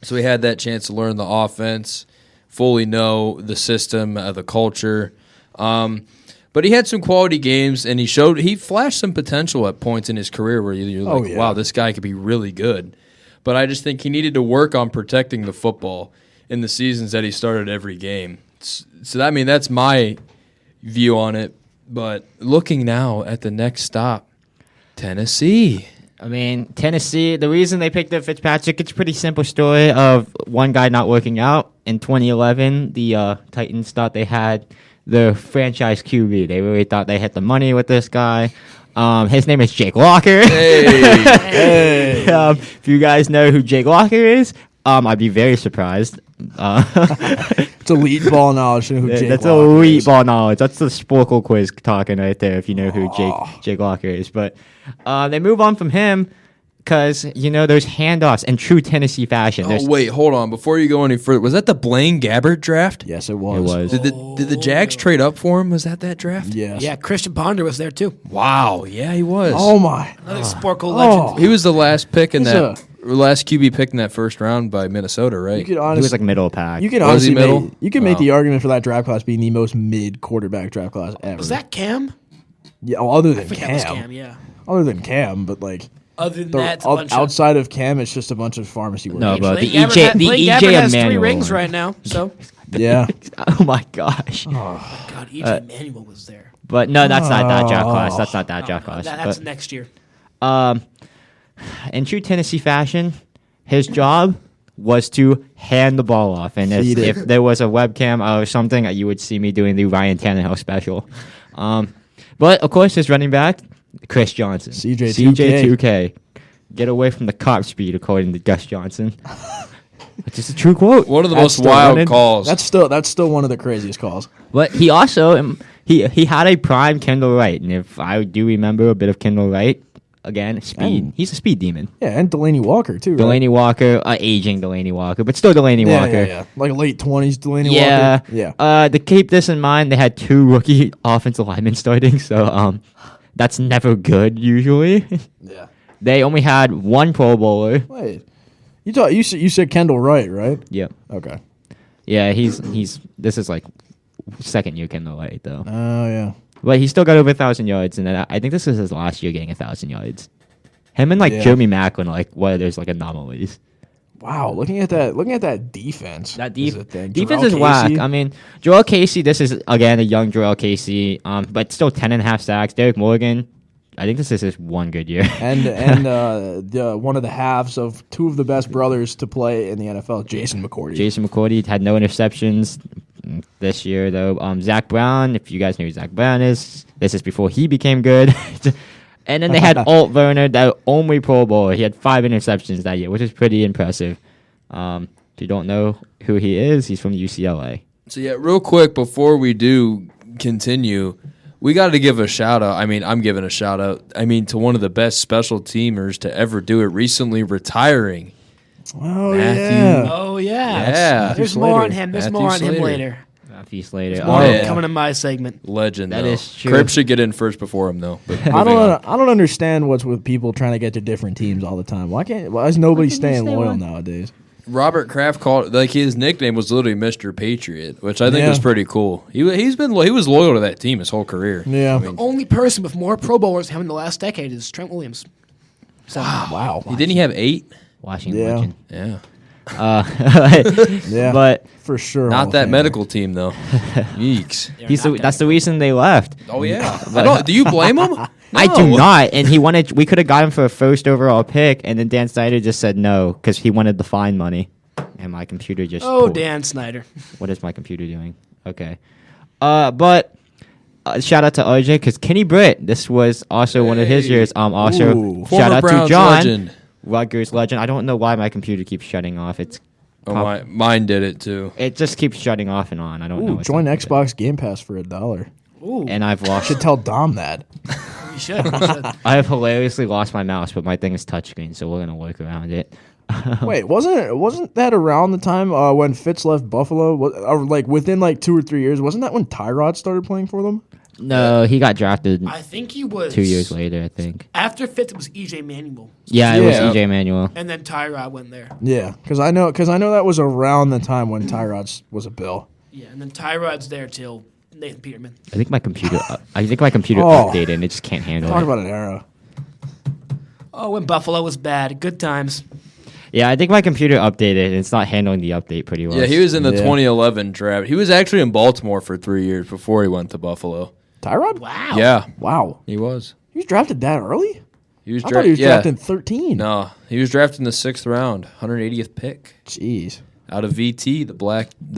So he had that chance to learn the offense, fully know the system, the culture. But he had some quality games, and he flashed some potential at points in his career where you're like, wow, this guy could be really good. But I just think he needed to work on protecting the football in the seasons that he started every game. So, that's my view on it. But looking now at the next stop, Tennessee. I mean, Tennessee, the reason they picked up Fitzpatrick, it's a pretty simple story of one guy not working out. In 2011, the Titans thought they had the franchise QB. They really thought they had the money with this guy. His name is Jake Locker. Hey. If you guys know who Jake Locker is, I'd be very surprised. It's elite ball knowledge. Who Jake That's Locker elite is. ball knowledge. That's the Sporkle quiz talking right there, if you know who Jake Locker is. But they move on from him because, there's handoffs in true Tennessee fashion. Wait, hold on. Before you go any further, was that the Blaine Gabbert draft? Yes, it was. It was. Did the Jags trade up for him? Was that draft? Yes. Yeah, Christian Ponder was there too. Wow. Yeah, he was. Oh, my. Another Sporkle legend. He was the last pick in He's that last QB pick in that first round by Minnesota, right? You could He honestly, was like middle pack. you could Was he honestly middle? make the argument for that draft class being the most mid quarterback draft class ever. Was that Cam? Yeah, other than I think that was Cam. Cam, yeah. Other than Cam, but like Other than that, it's a bunch outside of Cam, it's just a bunch of pharmacy work. No, but Blaine the Gabbert EJ had- the Blaine EJ Gabbert has 3 Emanuel rings one. right now, so. Yeah. Oh my gosh. God, EJ Manuel was there. But no, that's not that draft class. That's not that draft class. That's But, next year. in true Tennessee fashion, his job was to hand the ball off. And Feed it. if there was a webcam or something, you would see me doing the Ryan Tannehill special. But, of course, his running back, Chris Johnson. CJ2K. Get away from the cop speed, according to Gus Johnson. Which is a true quote. One of the That's most still wild running. calls. That's still one of the craziest calls. But he also he had a prime Kendall Wright, and if I do remember a bit of Kendall Wright, again, speed. And- He's a speed demon. Yeah, and Delaney Walker too. Right? Delaney Walker, aging Delaney Walker, but still Delaney Yeah, Walker. yeah, like late 20s Delaney Yeah. Walker. Yeah. To keep this in mind, they had 2 rookie offensive linemen starting, so that's never good usually. Yeah. They only had 1 Pro Bowler. Wait. You said Kendall Wright, right? Yep. Okay. Yeah, he's this is like second year Kendall Wright though. Oh yeah. But he still got over 1,000 yards, and I think this is his last year getting 1,000 yards. Him and Yeah. Jeremy Macklin, there's anomalies. Wow, looking at that defense. That is a thing. defense Jarrell is whack. Casey. I mean, Joel Casey, this is, again, a young Joel Casey, but still 10.5 sacks. Derek Morgan, I think this is his one good year. and one of the halves of 2 of the best brothers to play in the NFL, Jason McCourty. Jason McCourty had no interceptions this year, though. Zach Brown, if you guys know who Zach Brown is, this is before he became good. And then they had Alt Werner, the only Pro Bowler. He had 5 interceptions that year, which is pretty impressive. If you don't know who he is, he's from UCLA. So yeah, real quick before we do continue, we got to give a shout out. I mean, I'm giving a shout out. I mean, to one of the best special teamers to ever do it, recently retiring. Oh Matthew. yeah. Oh yeah. Yeah. There's Slater. more on him. There's Matthew more on him Slater. later. Matthew Slater. More yeah. coming in my segment. Legend. That though. is true. Crib should get in first before him though. But I moving on. don't understand what's with people trying to get to different teams all the time. Why is nobody Why can't you staying stay loyal one? nowadays? Robert Kraft called his nickname was literally Mr. Patriot, which I think Yeah. was pretty cool. He was loyal to that team his whole career. Yeah. I mean, Only person with more Pro Bowlers than him in the last decade is Trent Williams. So, Wow. didn't he have 8? Washington Yeah. legend. Yeah. Yeah. But For sure. Hall Not of that Famer. medical team though. Yeeks. that's the reason they left. Oh yeah. Do you blame him? I do not. And we could have got him for a first overall pick, and then Dan Snyder just said no because he wanted the fine money. And my computer just. Dan Snyder. What is my computer doing? Okay. But shout out to RJ because Kenny Britt. This was also one of his Hey. years. Also, Ooh. shout Former out Browns to John legend. Rutgers legend. I don't know why my computer keeps shutting off. Oh, mine did it too. It just keeps shutting off and on. I don't know. Ooh, what's join up with it. Xbox Game Pass for $1. Ooh. And I've lost. Should tell Dom that. You should. You should. I have hilariously lost my mouse, but my thing is touchscreen, so we're gonna work around it. Wait, wasn't that around the time when Fitz left Buffalo? Or within 2 or 3 years? Wasn't that when Tyrod started playing for them? No, he got drafted I think he was 2 years later. I think. After Fitz, it was EJ Manuel, Yeah, it Yeah. was EJ Manuel. and then Tyrod went there. Yeah, because I know that was around the time when Tyrod was a Bill. Yeah, and then Tyrod's there till Nathan Peterman. I think my computer. I think my computer Oh. updated and it just can't handle Talk it. about an era. Oh, when Buffalo was bad, good times. Yeah, I think my computer updated and it's not handling the update pretty well. Yeah, he was in the Yeah. 2011 draft. He was actually in Baltimore for 3 years before he went to Buffalo. Tyrod? Wow. Yeah, Wow. he was. He was drafted that early? He was I thought he was yeah. drafted in 13. No, he was drafted in the 6th round, 180th pick Jeez. out of VT, the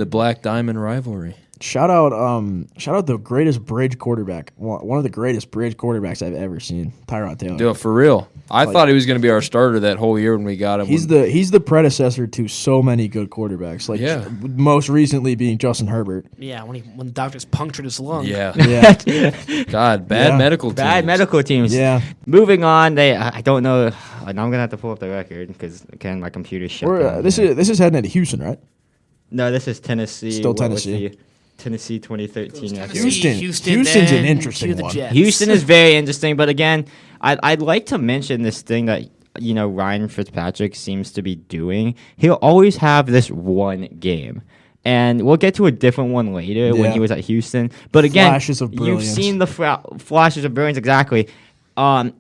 Black Diamond rivalry. Shout out the greatest bridge quarterback. One of the greatest bridge quarterbacks I've ever seen. Tyrod Taylor. Dude, for real. I thought he was going to be our starter that whole year when we got him. He's the predecessor to so many good quarterbacks. Yeah. Most recently being Justin Herbert. Yeah, when the doctors punctured his lung. Yeah. Yeah. God, bad Yeah. medical teams. Bad medical teams. Yeah. Moving on, I don't know. I'm gonna have to pull up the record because again my computer's shut down. This is heading into Houston, right? No, this is Tennessee. Still What was Tennessee. the Tennessee 2013 record? Houston. Houston's Houston's an then interesting to the one. Jets. Houston is very interesting, but again, I'd like to mention this thing that Ryan Fitzpatrick seems to be doing. He'll always have this one game. And we'll get to a different one later when Yeah. he was at Houston. But again, Flashes of you've brilliance. seen the flashes of brilliance exactly. On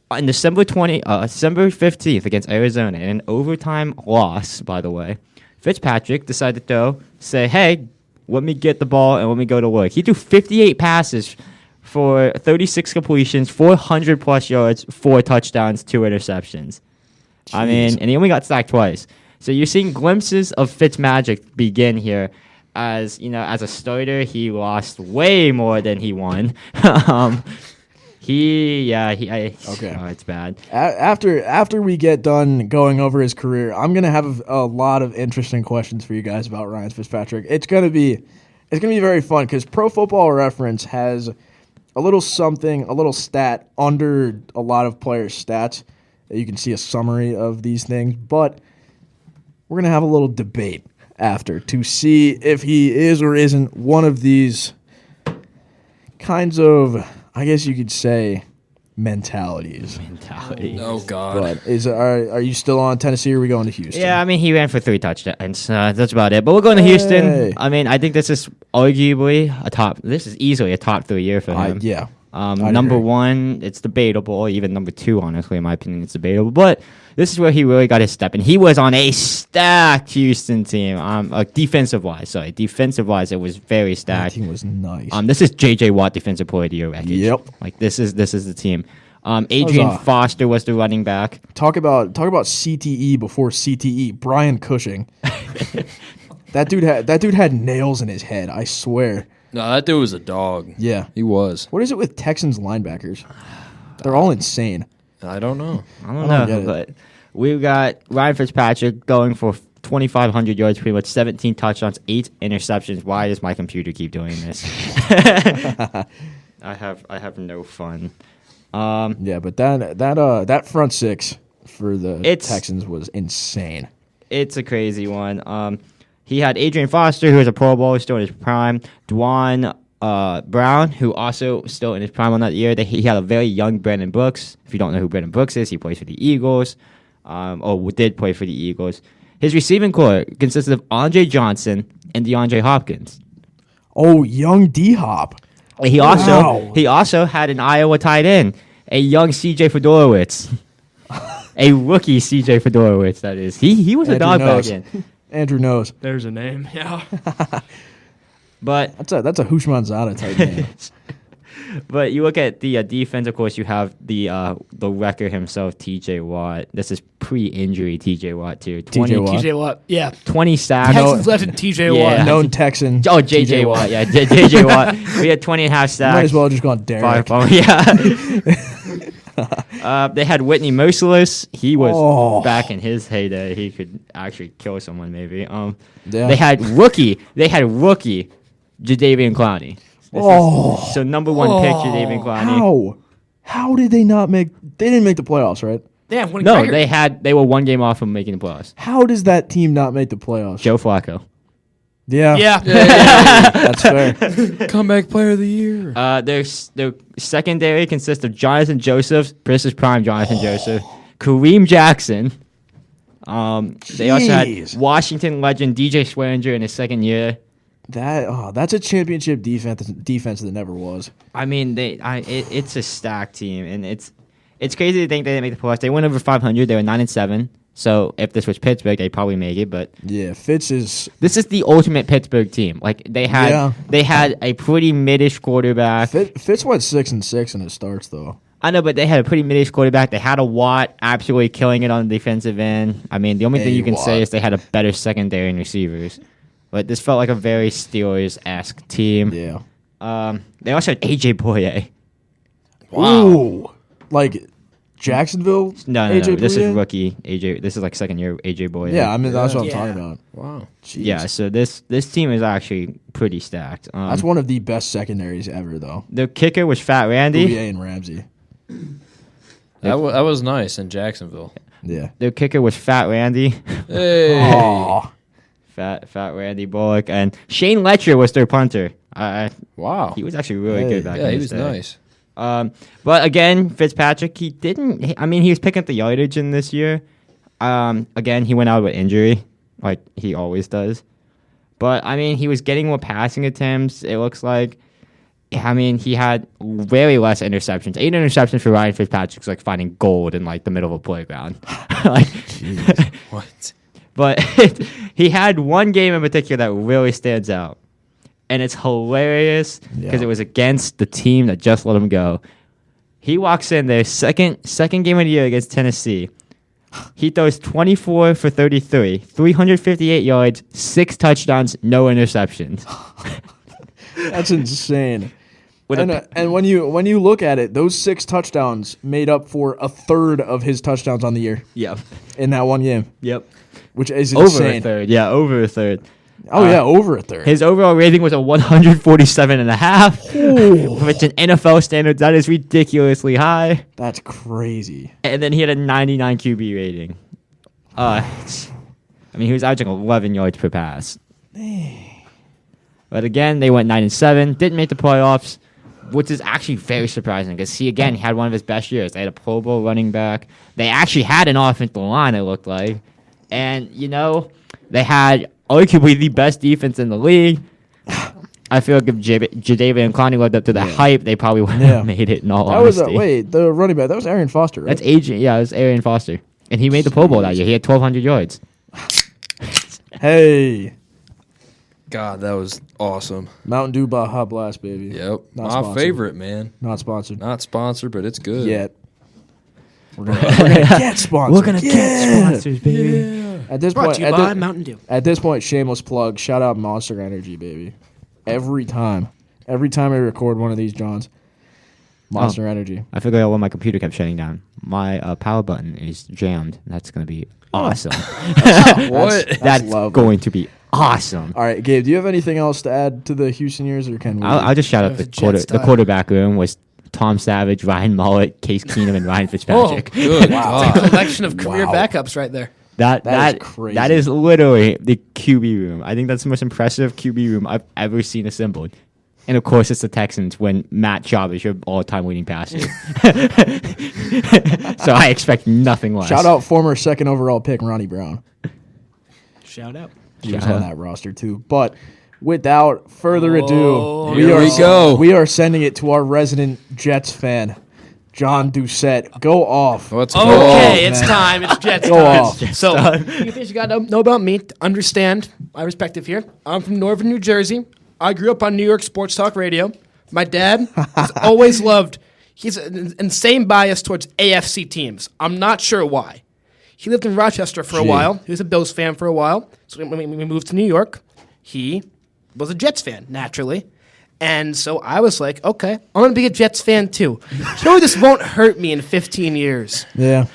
December 15th against Arizona, in an overtime loss, by the way, Fitzpatrick decided to say, hey, let me get the ball and let me go to work. He threw 58 passes for 36 completions, 400-plus yards, 4 touchdowns, 2 interceptions. I mean, and he only got sacked twice. So you're seeing glimpses of Fitzmagic begin here. As a starter, he lost way more than he won. Okay. Oh, it's bad. After we get done going over his career, I'm gonna have a lot of interesting questions for you guys about Ryan Fitzpatrick. It's gonna be very fun because Pro Football Reference has little something, a little stat under a lot of players' stats. You can see a summary of these things, but we're going to have a little debate after to see if he is or isn't one of these kinds of, I guess you could say, mentalities. Oh God! But are you still on Tennessee or are we going to Houston? Yeah, I mean, he ran for 3 touchdowns. That's about it. But we're going to Houston. I mean, I think this is arguably this is easily a top 3 year for him. Yeah. Number agree. 1, it's debatable. Even number 2, honestly, in my opinion, it's debatable. But this is where he really got his step. And he was on a stacked Houston team. Defensive-wise, it was very That stacked. team was nice. This is J.J. Watt Defensive Player of the Year record. Yep. Like, this is the team. Adrian Foster was the running back. Talk about CTE before CTE. Brian Cushing. That dude had nails in his head. I swear. No, that dude was a dog. Yeah. He was. What is it with Texans linebackers? They're all insane. I don't know. I don't get know, it. but we've got Ryan Fitzpatrick going for 2,500 yards, pretty much 17 touchdowns, 8 interceptions. Why does my computer keep doing this? I have no fun. Yeah, but that front six for the It's- Texans was insane. It's a crazy one. He had Adrian Foster, who was a Pro Bowler, still in his prime. Dwan Brown, who also still in his prime on that year. He had a very young Brandon Brooks. If you don't know who Brandon Brooks is, he plays for the Eagles. Did play for the Eagles. His receiving core consisted of Andre Johnson and DeAndre Hopkins. Oh, young D-Hop. He also had an Iowa tight end, a young C.J. Fedorowicz. A rookie C.J. Fedorowicz, that is. He was a Andrew dog back knows. in. Andrew knows. There's a name. Yeah. But That's a Hushmanzada type name. But you look at the defense, of course, you have the wrecker himself, T.J. Watt. This is pre-injury T.J. Watt, too. T.J. Watt. TJ Watt. Yeah. 20 sacks. Texans left in TJ Yeah. Watt. Known Texan. Oh, J.J. Watt. Yeah, J.J. Watt. We had 20 and a half sacks. Might as well have just gone Derek. They had Whitney Merciless. He was Oh. back in his heyday. He could actually kill someone, maybe. Yeah. They had rookie Jadeveon Clowney. So number 1 pick, Jadeveon Clowney. How did they not make? They didn't make the playoffs, right? Yeah, winning No, record. they were 1 game off from making the playoffs. How does that team not make the playoffs? Joe Flacco. Yeah. Yeah. That's fair. Comeback player of the year. Their secondary consists of Jonathan Joseph, Princess Prime Jonathan Joseph, Kareem Jackson. They also had Jeez. Washington legend DJ Swearinger in his second year. That's a championship defense that never was. I mean, it's a stacked team, and it's crazy to think they didn't make the playoffs. They went over 500. They were 9-7. So if this was Pittsburgh, they'd probably make it. But Yeah, Fitz is. this is the ultimate Pittsburgh team. Like they had a pretty midish quarterback. Fitz went 6-6 in his starts though. I know, but they had a pretty midish quarterback. They had a Watt absolutely killing it on the defensive end. I mean, the only thing you can say is they had a better secondary and receivers. But this felt like a very Steelers-esque team. Yeah. They also had A.J. Boye. Ooh. Like Jacksonville. No. AJ This is Bouye? rookie AJ. This is like second year A.J. Boye. Yeah, I mean that's what I'm Yeah. talking about. Wow. Jeez. Yeah, so this team is actually pretty stacked. That's one of the best secondaries ever though. Their kicker was Fat Randy. Bouye and Ramsey. That was nice in Jacksonville. Yeah. Their kicker was Fat Randy. Hey. Oh. Fat Randy Bullock. And Shane Letcher was their punter. Wow. He was actually really Hey. good back Yeah, in he his was day. nice. But again, Fitzpatrick, he was picking up the yardage in this year. Again, he went out with injury, like he always does. But, I mean, he was getting more passing attempts, it looks like. I mean, he had very less interceptions. 8 interceptions for Ryan Fitzpatrick's like finding gold in like the middle of a playground. Like, What? but he had one game in particular that really stands out. And it's hilarious because Yeah. it was against the team that just let him go. He walks in their second game of the year against Tennessee. He throws 24 for 33, 358 yards, 6 touchdowns, no interceptions. That's insane. With a- And when you look at it, those 6 touchdowns made up for a third of his touchdowns on the year Yep. in that one game, Yep. which is Over insane. a third. Yeah, over a third. Oh, yeah, over a third. His overall rating was a 147.5, which in NFL standards, that is ridiculously high. That's crazy. And then he had a 99 QB rating. I mean, he was averaging 11 yards per pass. But again, they went 9-7, didn't make the playoffs, which is actually very surprising because he had one of his best years. They had a Pro Bowl running back. They actually had an offensive line, it looked like. And, they had arguably the best defense in the league. I feel like if Jadeveon and Clowney lived up to the hype, they probably would have made it in all honesty. The running back, that was Arian Foster, right? That's agent. Yeah, it was Arian Foster. And he made the Pro Bowl that year. He had 1,200 yards. Hey. God, that was awesome. Mountain Dew Baja Blast, baby. Yep. Not My sponsored. favorite, man. Not sponsored. Not sponsored, but it's good. Yet. We're gonna get sponsored. We're going to get sponsors, baby. At this Brought point, to you by Mountain Dew. At this point, shameless plug. Shout out Monster Energy, baby. Every time I record one of these, Johns, Monster Energy. I figured when my computer kept shutting down, my power button is jammed. That's going to be awesome. What? That's lovely. going to be awesome. All right, Gabe, do you have anything else to add to the Houston years, or can we? I'll just shout out That was a Jets the quarterback room was Tom Savage, Ryan Mullet, Case Keenum, and Ryan Fitzpatrick. Good Wow. God. Collection of career Wow. backups right there. That is crazy. That is literally the QB room. I think that's the most impressive QB room I've ever seen assembled. And of course, it's the Texans when Matt Schaub is your all-time leading passer. So I expect nothing less. Shout out former second overall pick Ronnie Brown. Shout out. He was on that roster too. But without further ado, Here we go. We are sending it to our resident Jets fan, John Doucette. Go off. Let's go. Okay, Oh, it's man. time. It's Jets Go time. off. So, a few things you got to know about me to understand my perspective here. I'm from Northern New Jersey. I grew up on New York Sports Talk Radio. My dad has always loved, he's an insane bias towards AFC teams. I'm not sure why. He lived in Rochester for a while. He was a Bills fan for a while. So when we moved to New York, he was a Jets fan, naturally. And so I was like, okay, I'm going to be a Jets fan too. Sure, this won't hurt me in 15 years. Yeah.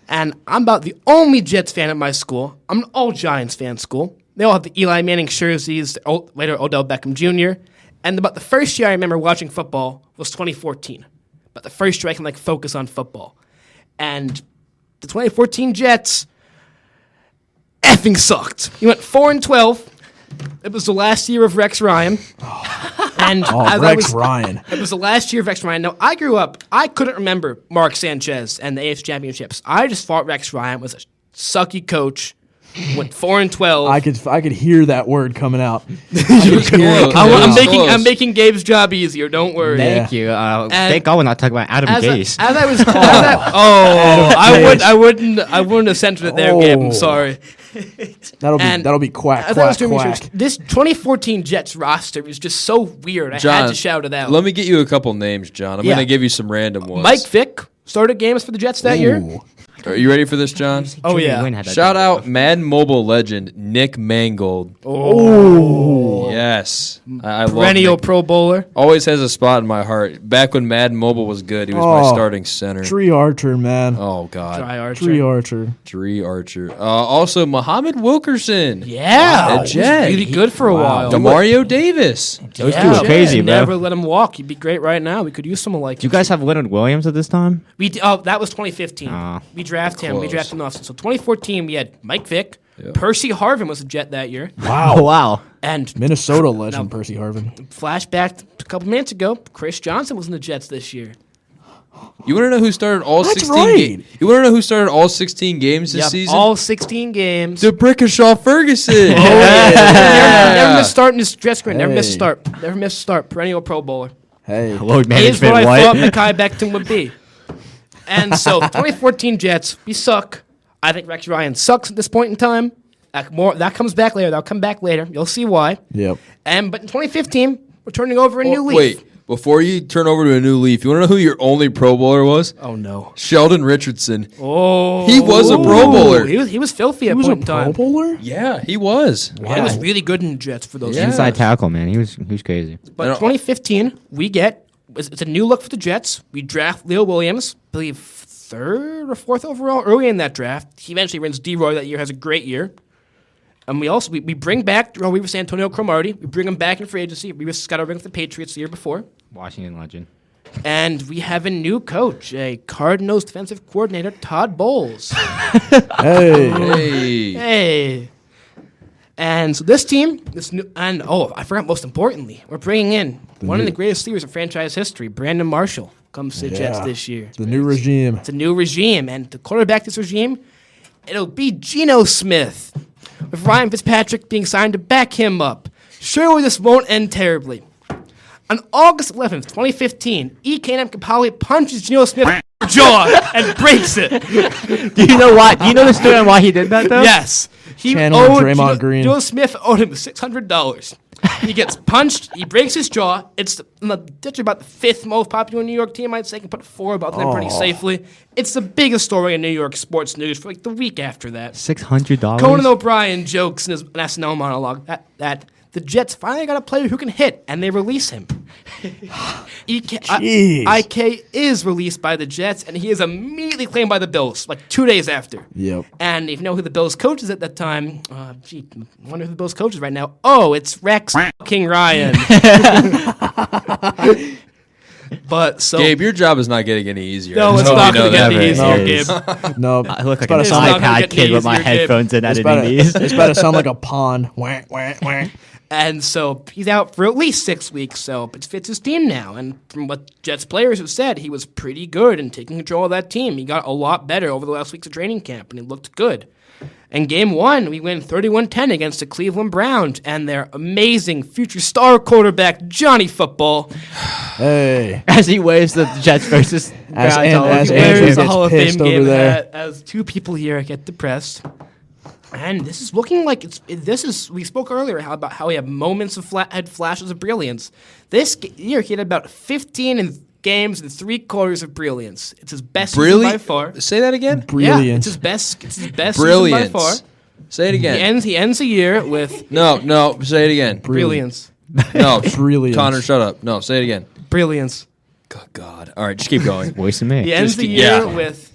And I'm about the only Jets fan at my school. I'm an all Giants fan school. They all have the Eli Manning jerseys, later Odell Beckham Jr. And about the first year I remember watching football was 2014. But the first year I can focus on football. And the 2014 Jets effing sucked. He went 4-12. It was the last year of Rex Ryan. And Rex Ryan. it was the last year of Rex Ryan. Now, I grew up, I couldn't remember Mark Sanchez and the AFC Championships. I just thought Rex Ryan was a sucky coach. Went 4-12. I could hear that word coming out. I'm making Gabe's job easier. Don't worry. Thank you. Thank God we're not talking about Adam Gase. I wouldn't have centered it there, Gabe. I'm sorry. That'll be quack, As I was quack, doing quack. research, this 2014 Jets roster is just so weird. I had to shout it out. Let me get you a couple names, John. I'm Yeah. going to give you some random ones. Mike Vick started games for the Jets that year. Ooh. Are you ready for this, John? Oh, yeah. Shout out Madden Mobile legend Nick Mangold. Oh, Yes. I love perennial Nick. Pro Bowler. Always has a spot in my heart. Back when Madden Mobile was good, he was my starting center. Tree Archer, man. Oh, God. Try Archer. Tree Archer. Tree Archer. Also, Muhammad Wilkerson. Yeah, A he was Jet. really good for a while. Demario Davis. Those two are crazy, bro. Never let him walk. He'd be great right now. We could use someone like Do you him. guys have Leonard Williams at this time? That was 2015. Ah. We drafted him. We Close. drafted him off. So 2014, we had Mike Vick. Percy Harvin was a Jet that year. Oh, wow. And Minnesota legend Percy Harvin. flashback a couple minutes ago, Chris Johnson was in the Jets this year. You want to know who started all That's 16 right. You want to know who started all 16 games this Yep, season? all 16 games. DeBrickashaw Ferguson. Never missed start in his Jets career. Never missed a Hey. start. Never missed a start. Perennial Pro Bowler. Hey. Load He is what management, I thought what? Mekhi Becton would be. And so, 2014 Jets, we suck. I think Rex Ryan sucks at this point in time. That comes back later. That'll come back later. You'll see why. Yep. But in 2015, we're turning over a new leaf. Wait, before you turn over to a new leaf, you want to know who your only Pro Bowler was? Oh no. Sheldon Richardson. Oh. He was a Pro Bowler. He was filthy at He was point a in Pro time. Bowler? Yeah, he was. He was really good in the Jets for those Yeah. years. Inside tackle, man. He was crazy. But 2015, it's a new look for the Jets. We draft Leo Williams, I believe 3rd or 4th overall, early in that draft. He eventually wins D-Roy that year, has a great year. And we bring back Reaver Antonio Cromartie. We bring him back in free agency. Reaver got a ring with the Patriots the year before. Washington legend. And we have a new coach, a Cardinals defensive coordinator, Todd Bowles. Hey. And so this team, I forgot most importantly, we're bringing in one of the greatest receivers in franchise history, Brandon Marshall, comes to the Jets this year. It's the new regime. It's a new regime, and to quarterback this regime, it'll be Geno Smith, with Ryan Fitzpatrick being signed to back him up. Surely this won't end terribly. On August 11th, 2015, E.K.M. Kapali punches Geno Smith in the jaw and breaks it. Do you know why? Do you know the story on why he did that though? Yes. Channeling Draymond Green. Geno Smith owed him $600. He gets punched. He breaks his jaw. It's about the fifth most popular New York team, I'd say. I can put four about them pretty safely. It's the biggest story in New York sports news for like the week after that. $600. Conan O'Brien jokes in his SNL monologue that the Jets finally got a player who can hit, and they release him. IK is released by the Jets, and he is immediately claimed by the Bills, like 2 days after. Yep. And if you know who the Bills coach is at that time, I wonder who the Bills coach is right now. Oh, it's Rex King Ryan. But so Gabe, your job is not getting any easier. No, it's not going to get any easier, No. Gabe. No. I look like about an to sound like- iPad kid with my easier, Gabe. headphones in It's editing these. about to sound like a pawn. Wah, wah, wah. And so he's out for at least 6 weeks, so it fits his team now. And from what Jets players have said, he was pretty good in taking control of that team. He got a lot better over the last weeks of training camp, and he looked good. In game one, we win 31-10 against the Cleveland Browns and their amazing future star quarterback, Johnny Football. Hey. As he waves the Jets versus Browns. as He Andrew wears a gets Hall of Fame pissed over game there. hat as two people here get depressed. And this is looking like we spoke earlier about how he had moments of had flashes of brilliance. This year he had about 15 games and 3 quarters of brilliance. It's his best season by far. Say that again. Brilliance. Yeah, it's his best season Brilliance. by far. Say it again. He ends the year with No. Say it again. brilliance. No. Brilliance. Connor, shut up. No. Say it again. Brilliance. Good God. All right, just keep going. Voice of me. He ends the keep- year yeah. with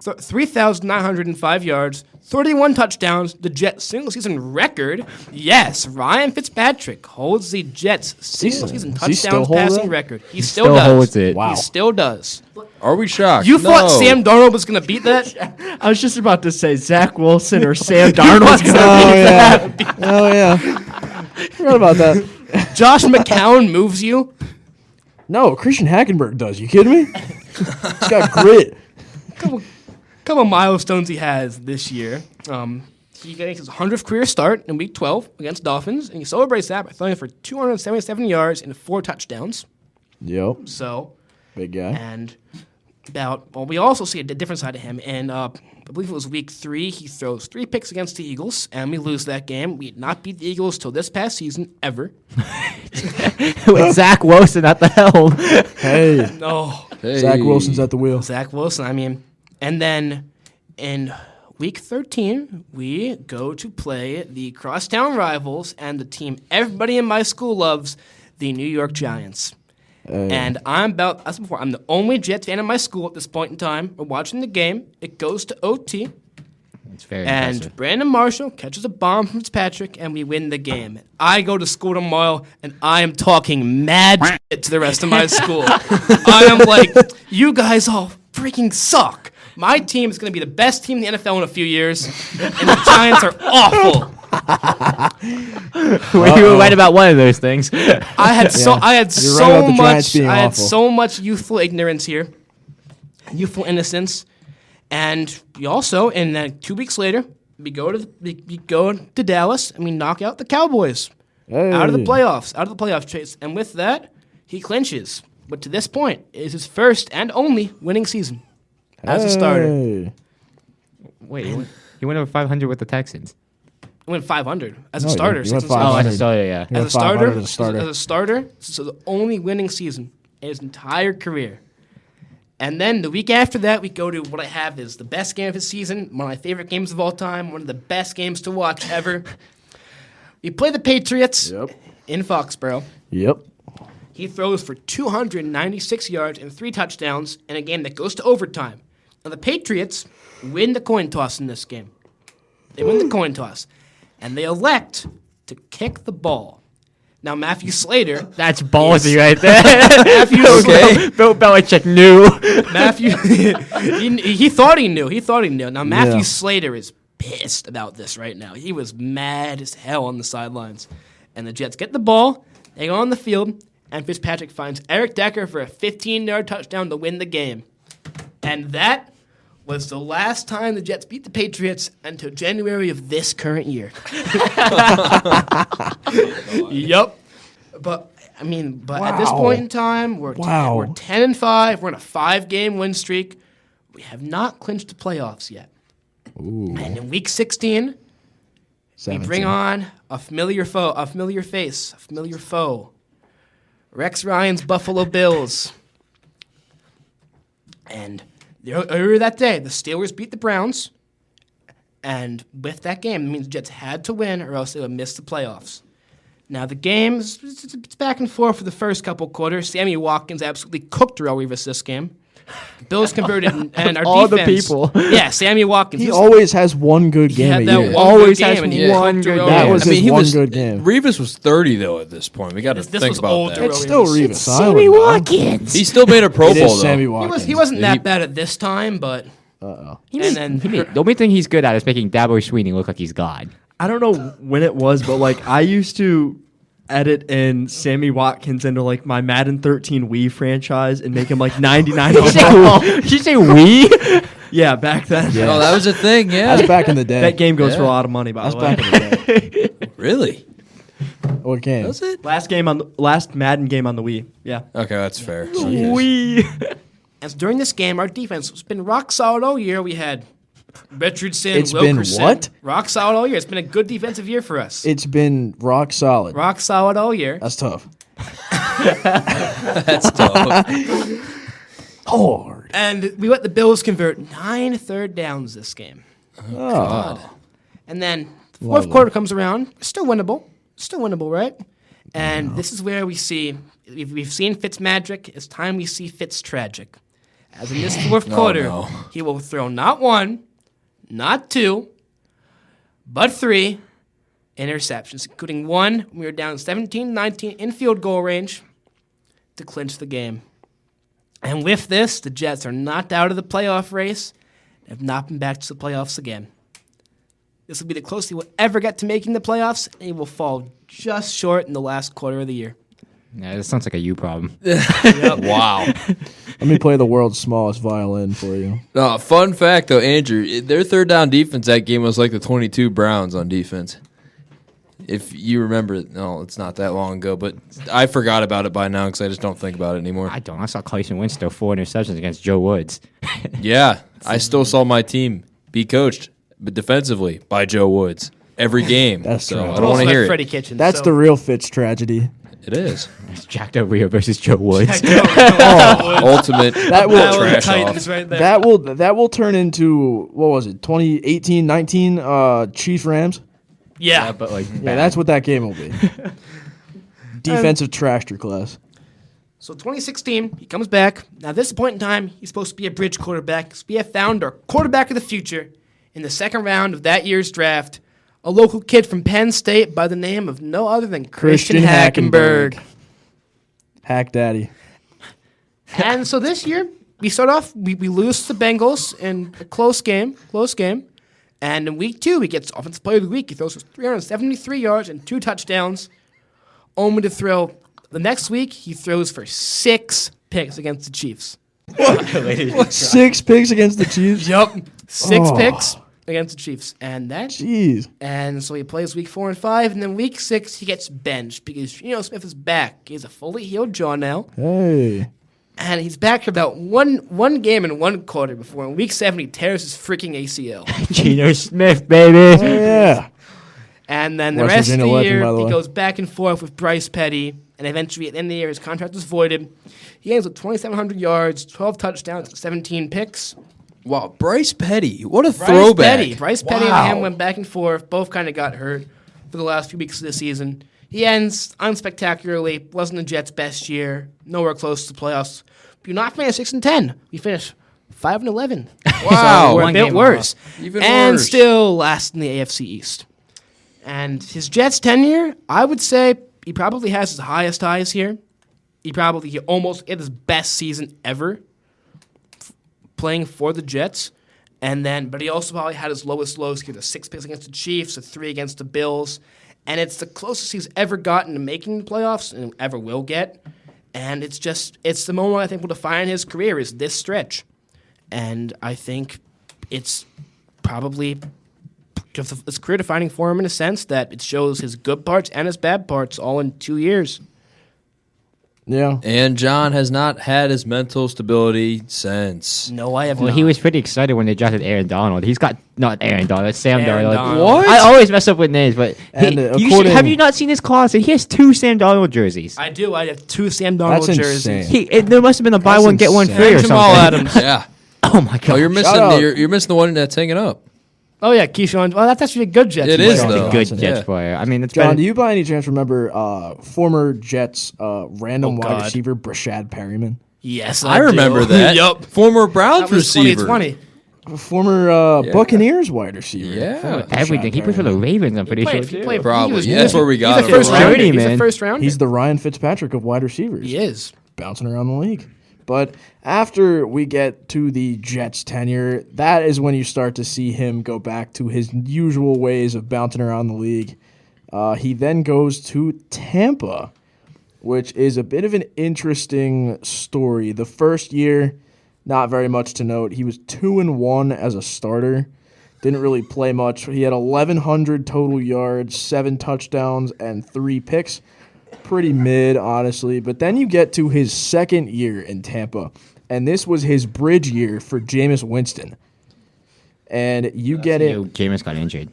3,905 yards, 31 touchdowns, the Jets' single-season record. Yes, Ryan Fitzpatrick holds the Jets' single-season Does he still touchdowns hold passing that? record. He still still does. holds it. Wow. He still does. Are we shocked? You thought No. Sam Darnold was going to beat that? I was just about to say Zach Wilson or Sam Darnold's going to Oh, be yeah. Oh, yeah. Forgot about that. Josh McCown moves you? No, Christian Hackenberg does. You kidding me? He's got grit. Couple milestones he has this year. He gets his 100th career start in Week 12 against Dolphins, and he celebrates that by throwing for 277 yards and 4 touchdowns. Yep. So, Big guy. and we also see a different side of him. And I believe it was Week 3, he throws 3 picks against the Eagles, and we lose that game. We did not beat the Eagles till this past season, ever. With Zach Wilson at the helm. Hey. No. Hey. Zach Wilson's at the wheel. Zach Wilson, and then in Week 13, we go to play the crosstown rivals and the team everybody in my school loves, the New York Giants. And I'm the only Jets fan in my school at this point in time. We're watching the game. It goes to OT. It's very And impressive. Brandon Marshall catches a bomb from Fitzpatrick, and we win the game. I go to school tomorrow, and I am talking mad shit to the rest of my school. I am like, you guys all freaking suck. My team is going to be the best team in the NFL in a few years, and the Giants are awful. You were right about one of those things. I had You're right so about the much. Giants being I had awful. so much youthful ignorance here, youthful innocence, and we also. And then 2 weeks later, we go to Dallas and we knock out the Cowboys out of the playoff chase. And with that, he clinches. But to this point, it is his first and only winning season as a starter. Hey. Wait, he went over 500 with the Texans. He went 500 as a No, starter. he went 6-7. 500. Oh, I saw it, yeah. He As went a starter, 500 as a starter. as a starter, this is the only winning season in his entire career. And then the week after that, we go to what I have is the best game of his season, one of my favorite games of all time, one of the best games to watch ever. We play the Patriots in Foxborough. Yep. He throws for 296 yards and 3 touchdowns in a game that goes to overtime. Now, the Patriots win the coin toss in this game. They win the coin toss, and they elect to kick the ball. Now, Matthew Slater. That's ballsy right there. Matthew Bill Belichick knew. Matthew, he thought he knew. He thought he knew. Now, Matthew Yeah. Slater is pissed about this right now. He was mad as hell on the sidelines. And the Jets get the ball, they go on the field, and Fitzpatrick finds Eric Decker for a 15-yard touchdown to win the game. And that was the last time the Jets beat the Patriots until January of this current year. Yup. But at this Wow. point in time, we're Wow. we're 10-5. We're on a 5-game win streak. We have not clinched the playoffs yet. Ooh. And in week 16, we 17. bring on a familiar foe, a familiar face, a familiar foe. Rex Ryan's Buffalo Bills. And earlier that day, the Steelers beat the Browns. And with that game, it means the Jets had to win or else they would miss the playoffs. Now, the game, it's back and forth for the first couple quarters. Sammy Watkins absolutely cooked Darrelle Revis this game. The Bills converted, and our All the defense. people. Yeah, Sammy Watkins. He always has one good He game had a that year. one Always good has game, and he one cooked good Darrelle game. That Revis. was his one good game. Revis was 30 though at this point. We got to This think was about old that. Darrelle It's still Revis. Revis. I don't know. Watkins. He still made a Pro It Bowl is though. Sammy Watkins. He wasn't Yeah, that bad at this time, but and then The only thing he's good at is making Dabo Sweeney look like he's God. I don't know when it was, but like I used to edit in Sammy Watkins into like my Madden 13 Wii franchise and make him like 99 overall. Did you say we? Yeah, back then. Yeah. Oh, that was a thing. Yeah. That's back in the day. That game goes for a Yeah. lot of money, by That's the way. back in the day. Really? What game? Was it? Last Madden game on the Wii. Yeah. Okay, that's fair. We. as during this game, our defense has been rock solid all year. We had Richardson, It's been Wilkerson. what? Rock solid all year. It's been a good defensive year for us. It's been rock solid. Rock solid all year. That's tough. That's tough. Hard. And we let the Bills convert 9 third downs this game. Oh. And then the Lovely. fourth quarter comes around. Still winnable. Still winnable, right? And this is where we see, we've seen Fitzmagic. It's time we see Fitztragic. As in this fourth quarter, no. he will throw not one, not two, but 3 interceptions, including one. We were down 17-19 in field goal range to clinch the game. And with this, the Jets are knocked out of the playoff race and have not been back to the playoffs again. This will be the closest he will ever get to making the playoffs, and he will fall just short in the last quarter of the year. Yeah, this sounds like a you problem. Wow. Let me play the world's smallest violin for you. Fun fact though, Andrew, their third down defense that game was like the 22 Browns on defense. If you remember, no, it's not that long ago, but I forgot about it by now because I just don't think about it anymore. I don't. I saw Carson Wentz throw 4 interceptions against Joe Woods. Yeah, I still saw my team be coached, but defensively by Joe Woods every game. That's so trash. I don't want to hear Freddie it. Kitchens. That's so. the real Fitz tragedy. It is It's Jack Del Rio versus Joe Woods. ultimate That will- trash Titans off. right there. That will turn into, what was it, 2018-19 Chiefs Rams? yeah. but like, Yeah, that's what that game will be. Defensive trashster class. So 2016, he comes back. Now, at this point in time, he's supposed to be a bridge quarterback. So we have found our quarterback of the future in the second round of that year's draft. A local kid from Penn State by the name of no other than Christian Hackenberg. Hack Daddy. And so this year, we start off, we lose to the Bengals in a close game. And in week 2, he gets Offensive Player of the Week. He throws for 373 yards and 2 touchdowns. Only to throw, the next week, he throws for 6 picks against the Chiefs. 6 picks against the Chiefs? Yup. 6 Oh. picks against the Chiefs. Jeez. And so he plays week 4 and 5, and then week 6 he gets benched because Smith is back. He has a fully healed jaw now, Hey. and he's back for about one game and 1 quarter before in week 7 he tears his freaking ACL. Geno Smith, baby. Oh, yeah. And then the West rest Virginia of the legend, year by the he way. goes back and forth with Bryce Petty, and eventually at the end of the year his contract is voided. He ends with 2,700 yards, 12 touchdowns, 17 picks. Wow, Bryce Petty, what a Bryce throwback! Bryce Petty Wow. and him went back and forth. Both kind of got hurt for the last few weeks of the season. He ends unspectacularly. Wasn't the Jets' best year. Nowhere close to the playoffs. We not finished 6-10. We finished 5-11. Wow. So we're a One bit game worse. Even and worse. still last in the AFC East. And his Jets tenure, I would say he probably has his highest highs here. He almost had his best season ever playing for the Jets. But he also probably had his lowest lows. He had a 6 picks against the Chiefs, a 3 against the Bills. And it's the closest he's ever gotten to making the playoffs and ever will get. And it's the moment I think will define his career is this stretch. And I think it's probably it's career defining for him in a sense that it shows his good parts and his bad parts all in 2 years. Yeah. And John has not had his mental stability since. No, I have Well, not. he was pretty excited when they drafted Aaron Donald. He's got not Aaron Donald, Sam Aaron Darnold. Donald. What? I always mess up with names, but And, have you not seen his closet? He has 2 Sam Donald jerseys. I do. I have 2 Sam Darnold That's jerseys. insane. There must have been a buy That's one get one insane. free or And Jamal something. Adams. Yeah. Oh my god! Oh, you're missing out. you're missing the one that's hanging up. Oh, yeah, Keyshawn. Well, that's actually a good Jets. It player. is, He's though. a good Yeah. Jets player. I mean, it's John, better. do you by any chance remember former Jets random Oh, wide God. receiver Brashad Perryman? Yes, I remember that. Yup. Former Browns That was receiver. 2020. Former Buccaneers wide receiver. Yeah. Former Brashad Everything. He played for the Perryman. Ravens. I'm pretty sure. too. Probably. Yeah, that's where we got He's him a first from. rounder. Dirty, He's a man. first rounder. He's the Ryan Fitzpatrick of wide receivers. He is. Bouncing around the league. But after we get to the Jets tenure, that is when you start to see him go back to his usual ways of bouncing around the league. He then goes to Tampa, which is a bit of an interesting story. The first year, not very much to note. He was 2-1 as a starter. Didn't really play much. He had 1,100 total yards, 7 touchdowns, and 3 picks. Pretty mid, honestly. But then you get to his second year in Tampa, and this was his bridge year for Jameis Winston. And you get it. Jameis got injured.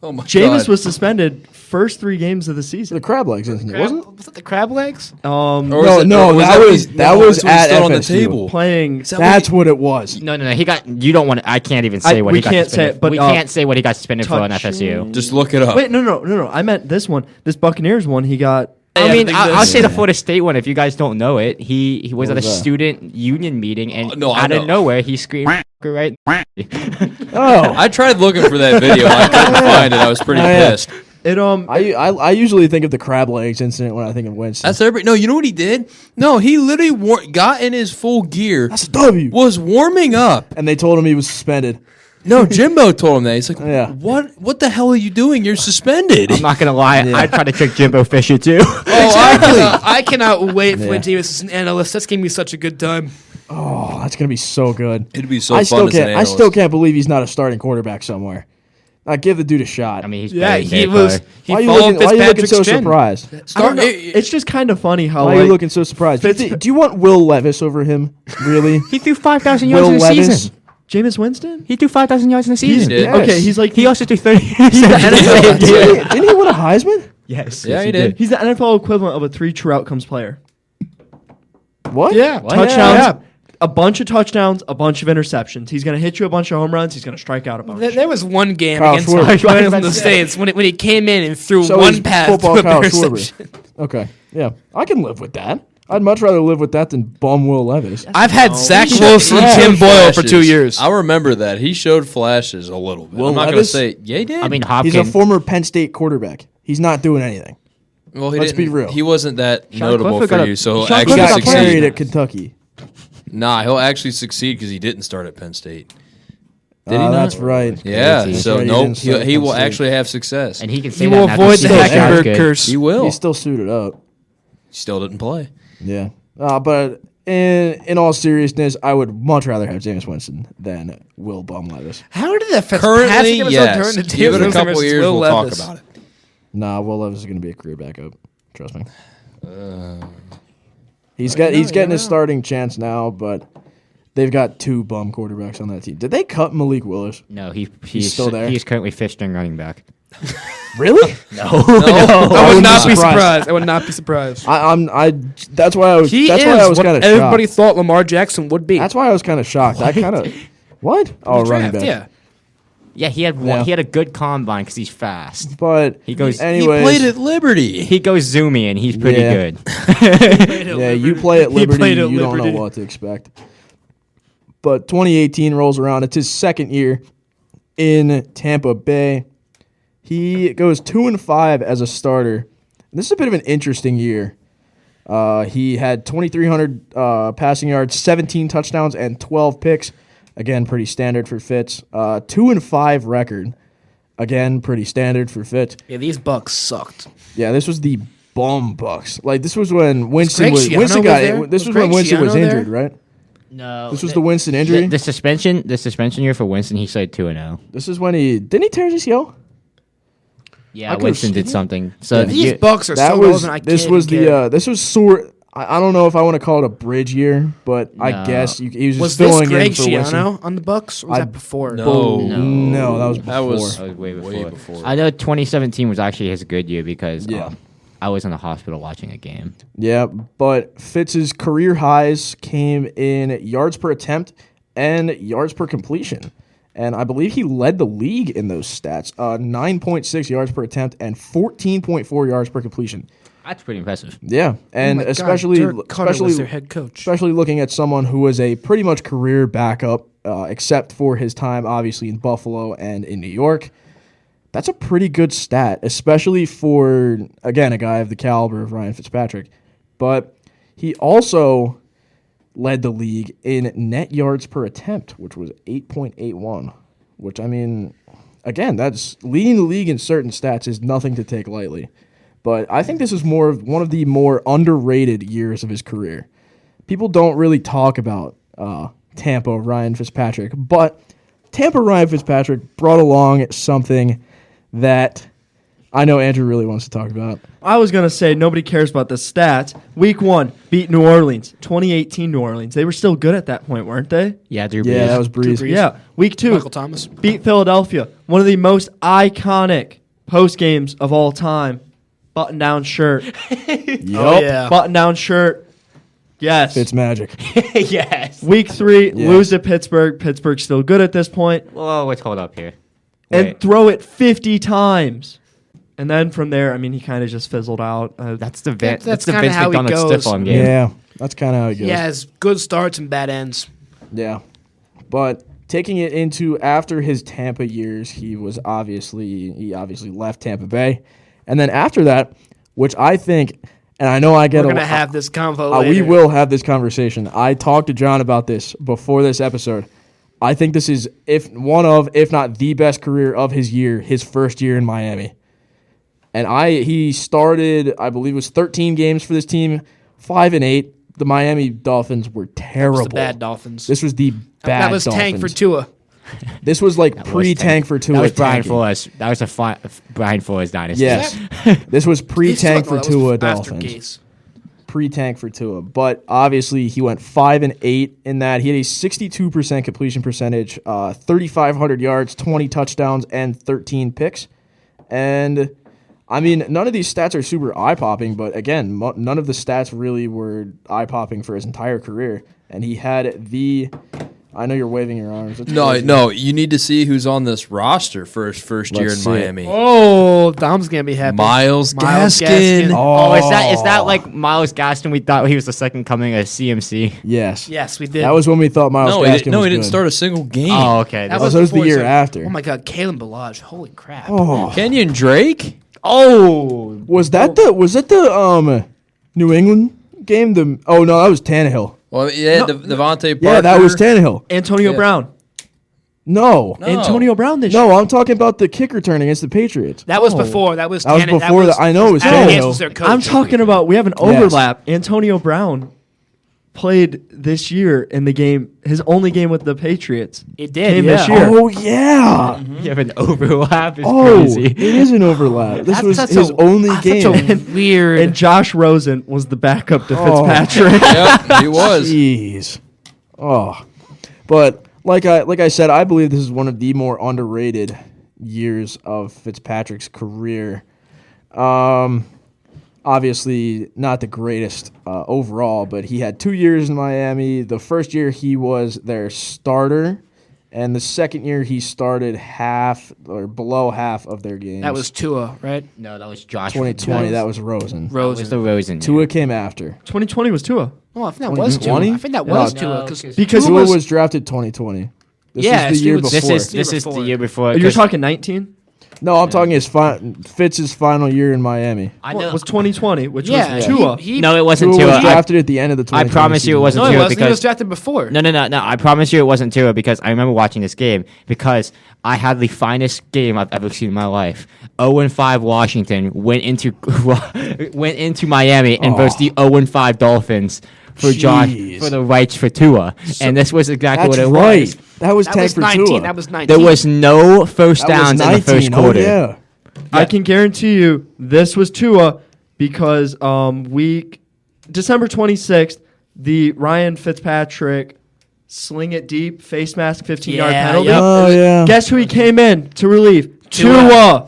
Oh my Jameis God. was suspended first 3 games of the season. The crab legs, isn't it? Wasn't it? Was that the crab legs? Or No, was it- no, or that when was he- that no, was that's when he at stood on the FSU. table. Playing. That's what it was. No. He got. You don't want. I can't even say what we he got can't say suspended. it, but, we can't say what he got suspended for on FSU. Just look it up. Wait, no. I meant this one. This Buccaneers one. He got. I mean, think I'll that's- say the Florida State one if you guys don't know it. He was at a was that? student union meeting and No, I out know. of nowhere he screamed right. Oh, I tried looking for that video. I couldn't find it. I was pretty Oh, yeah. pissed. It I usually think of the crab legs incident when I think of Winston. That's everybody. No, you know what he did? No, he literally got in his full gear, That's a W. was warming up. And they told him he was suspended. No, Jimbo told him that. He's like, Yeah. What the hell are you doing? You're suspended. I'm not gonna lie, I tried to trick Jimbo Fisher too. I cannot wait for when Jameis is an analyst. That's giving me such a good time. Oh, that's gonna be so good. It'd be so I fun still as an can't. I analyst. still can't believe he's not a starting quarterback somewhere. Give the dude a shot. I mean, he's Yeah, better than he Derek was. Carr. He why are you followed looking Fitzpatrick's so trend. surprised? I don't know. Start- It's just kind of funny how Why are like you looking so surprised? Do you want Will Levis over him? Really? He threw 5,000 yards Will in the Levis? season. Jameis Winston. He threw 5,000 yards in the season. did. Yes. Okay, he's like He also threw 30. Didn't he win a Heisman? Yes. Yeah, yes, he did. he's the NFL equivalent of a 3 true outcomes player. What? Yeah. Touchdowns, Yeah. a bunch of touchdowns, a bunch of interceptions. He's gonna hit you a bunch of home runs. He's gonna strike out a bunch. There was one game Kyle against Schwarber. from the States when he came in and threw So one he's pass football to Kyle an Schwarber. interception. Okay. Yeah, I can live with that. I'd much rather live with that than bum Will Levis. I've had Zach He Wilson and showed Tim Boyle for flashes. 2 years. I remember that. He showed flashes a little bit. Will I'm not going to Levis? say, yeah, he did. I mean, He's Hopkins. a former Penn State quarterback. He's not doing anything. well, he let's be didn't- real. He wasn't that Sean notable Clifford for got a- you, so he'll Sean He actually got Clifford succeed. carried at Kentucky. Nah, he'll actually succeed because he didn't start at Penn State. Did he not? That's right. Yeah, That's so right, he nope, didn't start at he Penn will State. actually have success. and he can say He that will now 'cause avoid he the knows Josh Hackenberg good. curse. He will. He's still suited up. Still didn't play. Yeah. But in all seriousness, I would much rather have Jameis Winston than Will Bum Levis. How did that Currently, Fitzpatrick episode yes. turn to Give it a Jameis couple versus years, Will we'll Levis? talk about it. Nah, Will Levis is going to be a career backup. Trust me. He's getting his starting chance now, but they've got 2 bum quarterbacks on that team. Did they cut Malik Willis? No, he's still there? He's currently 5th string running back. Really? I would not be surprised. surprised. I would not be surprised. That's why I was. He that's is why I was what kind of everybody shocked. thought Lamar Jackson would be. That's why I was kind of shocked. I kind of what? Oh, running Draft, back. yeah. Yeah, he had one. Yeah. He had a good combine because he's fast. But He goes. anyways, He played at Liberty. He goes zoomy and he's pretty Yeah. good. yeah, you play at He Liberty, played at you don't Liberty. know what to expect. But 2018 rolls around. It's his second year in Tampa Bay. He goes 2-5 as a starter. And this is a bit of an interesting year. He had 2,300 passing yards, 17 touchdowns, and 12 picks. Again, pretty standard for Fitz. 2-5 record. Again, pretty standard for Fitz. Yeah, these Bucks sucked. Yeah, this was the bum Bucks. Like this was when Winston Greg was Schiano Winston was got there? it. This Was was when Greg Winston was Schiano injured, there? right? No, This was the Winston injury. The suspension year for Winston. He said 2-0. This is when didn't he tear his ACL? Yeah, I could've Winston seen did it. something. So Yeah. These you- Bucks are That so was relevant. I this can't was even get it. this was sort. I don't know if I want to call it a bridge year, but I No. guess he was just Was this filling Greg in for Winston. Schiano on the Bucks, or was I- that before? No. No, that was before. That was That was way before. way before. I know 2017 was actually his good year because Yeah. I was in the hospital watching a game. Yeah, but Fitz's career highs came in yards per attempt and yards per completion. And I believe he led the league in those stats. 9.6 yards per attempt and 14.4 yards per completion. That's pretty impressive. Yeah, and Oh my God, especially Dirk Cutter was their head coach. especially looking at someone who was a pretty much career backup, except for his time obviously in Buffalo and in New York. That's a pretty good stat, especially for, again, a guy of the caliber of Ryan Fitzpatrick. But he also led the league in net yards per attempt, which was 8.81, which, I mean, again, that's leading the league in certain stats is nothing to take lightly. But I think this is more of one of the more underrated years of his career. People don't really talk about Tampa Ryan Fitzpatrick, but Tampa Ryan Fitzpatrick brought along something that I know Andrew really wants to talk about. I was going to say nobody cares about the stats. Week 1, beat New Orleans. 2018 New Orleans. They were still good at that point, weren't they? Yeah, Drew Yeah, Brees. that was Breeze. Brees. Yeah. Week 2, Michael Thomas. beat Philadelphia. One of the most iconic post games of all time. Button down shirt. Oh, yeah. Button down shirt. Yes. Fitz magic. Yes. Week 3, Yeah. lose to Pittsburgh. Pittsburgh's still good at this point. Whoa, let's hold up here. And Wait, throw it 50 times. And then from there, I mean, he kind of just fizzled out. that's the That's that's the kinda Vince how he McDonald goes. stiff arm game. Yeah, that's kind of how it goes. He has good starts and bad ends. Yeah. But taking it into after his Tampa years, he obviously left Tampa Bay. And then after that, which I think, and I know I get We're a going to have this convo we later. will have this conversation. I talked to John about this before this episode. I think this is if not the best career of his year, his first year in Miami. And he started, I believe it was 13 games for this team, 5-8. The Miami Dolphins were That terrible. was the bad Dolphins. This was the bad that was Dolphins. tank for Tua. This was like pre-tank for Tua. That was Brian tanking. Flores. That was Brian Flores dynasty. Yes. This was pre-tank for That was Tua after Dolphins. Case. Pre-tank for Tua. But obviously he went 5-8 in that. He had a 62% completion percentage, 3,500 yards, 20 touchdowns, and 13 picks. And I mean, none of these stats are super eye-popping, but again, none of the stats really were eye-popping for his entire career. And he had I know you're waving your arms. It's crazy. No, you need to see who's on this roster for his first year in Let's see it. Miami. Oh, Dom's going to be happy. Miles Myles Gaskin. Gaskin. Oh, is that like Myles Gaston? We thought he was the second coming of CMC. Yes. Yes, we did. That was when we thought Myles No, Gaskin he didn't was good. start a single game. Oh, okay. That Oh, was so it was the before year his- after. Oh, my God. Kalen Balaj. Holy crap. Oh. Kenyon Drake? Oh, Was that the New England game? No, that was Tannehill. Well, yeah, Devontae Parker. Yeah, that was Tannehill. Antonio Yeah. Brown. No. Antonio Brown this No, I'm talking about the kicker turn against the Patriots. That was before. That was That was Tannehill. before that. I know it was Adam Gase Tannehill. was their coach. I'm talking about we have an Yes. overlap. Antonio Brown played this year in the game, his only game with the Patriots. It did, Came yeah. this year. Oh yeah. you have an overlap. It's Oh, crazy. it is an overlap. This was That's his only that's game. such a weird. And Josh Rosen was the backup to Oh. Fitzpatrick. Yep, he was. Jeez. Oh, but like I said, I believe this is one of the more underrated years of Fitzpatrick's career. Obviously, not the greatest overall, but he had 2 years in Miami. The first year he was their starter, And the second year, he started half or below half of their games. That was Tua, right? No, that was Josh. 2020. That was Rosen. That was the Rosen. Tua came after. 2020 was Tua. Oh, I think that was Tua. 2020? I think that was No, Tua. Because Tua was drafted 2020. This Yeah, is so the year he was- before. This is the year before. You're 'cause talking 19? No, I'm talking Fitz's final year in Miami. I Well, know. it was 2020, which Yeah, was Tua. No, it wasn't Tua Tua. was drafted at the end of the 2020 promise you it season. wasn't No, he Tua wasn't. He because- was drafted before. No. I promise you it wasn't Tua because I remember watching this game because I had the finest game I've ever seen in my life. 0-5 Washington went into Miami and versus the 0-5 Dolphins for Jeez. for the rights for Tua, and this was exactly That's what it right. was. That was That 10 was for 19. Tua. That was 19. There was no first That was downs in the 19. first quarter. Oh, yeah. I can guarantee you this was Tua because December 26th, the Ryan Fitzpatrick sling it deep, face mask, 15-yard Yeah, penalty. yep. Oh, yeah. Guess who he came in to relieve? Tua. Tua.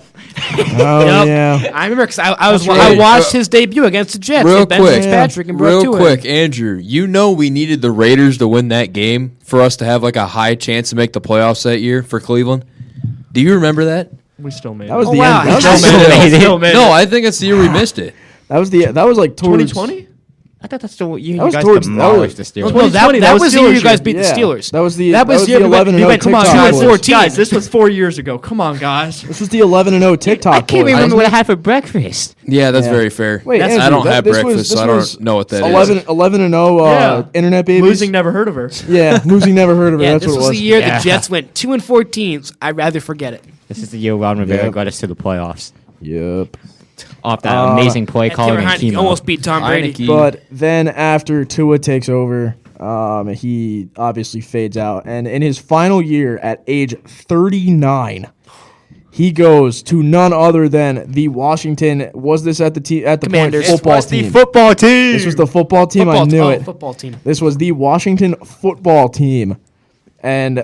Oh, Yep. yeah. I remember because I right. watched his debut against the Jets. Real with Ben quick. Fitzpatrick and brought Real Tua in. quick, Andrew, you know we needed the Raiders to win that game for us to have like a high chance to make the playoffs that year for Cleveland. Do you remember that? We still made That was it. the wow. end. That was, Still made it. Still made No, it. I think it's the year we missed it. that was like towards 2020? I thought that's the year That you was guys towards- demolished the that Steelers. Well, 2020, that was the year Steelers you guys year. beat the Yeah. Steelers. That was the That was the the year we went- 11 we went- come on, TikTok guys, boys. 14. Guys, this was 4 years ago. Come on, guys. This was the 11-0 TikTok. I can't boys. remember what I had for breakfast. Yeah, that's Yeah. very fair. Wait, I Andrew, don't have this breakfast, was- so I this don't know what that is. 11-0 Yeah. internet babies. Losing, never heard of her. Yeah, losing never heard of her. Yeah, That's this what it was was. the year Yeah. the Jets went 2-14. I'd rather forget it. This is the year Ron Rivera Yep. got us to the playoffs Yep. off that amazing play And calling Taylor and Heineke chemo. almost beat Tom Brady. Heineke. But then after Tua takes over, he obviously fades out, and in his final year at age 39, he goes to none other than the Washington. Was this at the point Commanders. football team? football team. This was the football team. I knew it. Football team. This was the Washington football team, and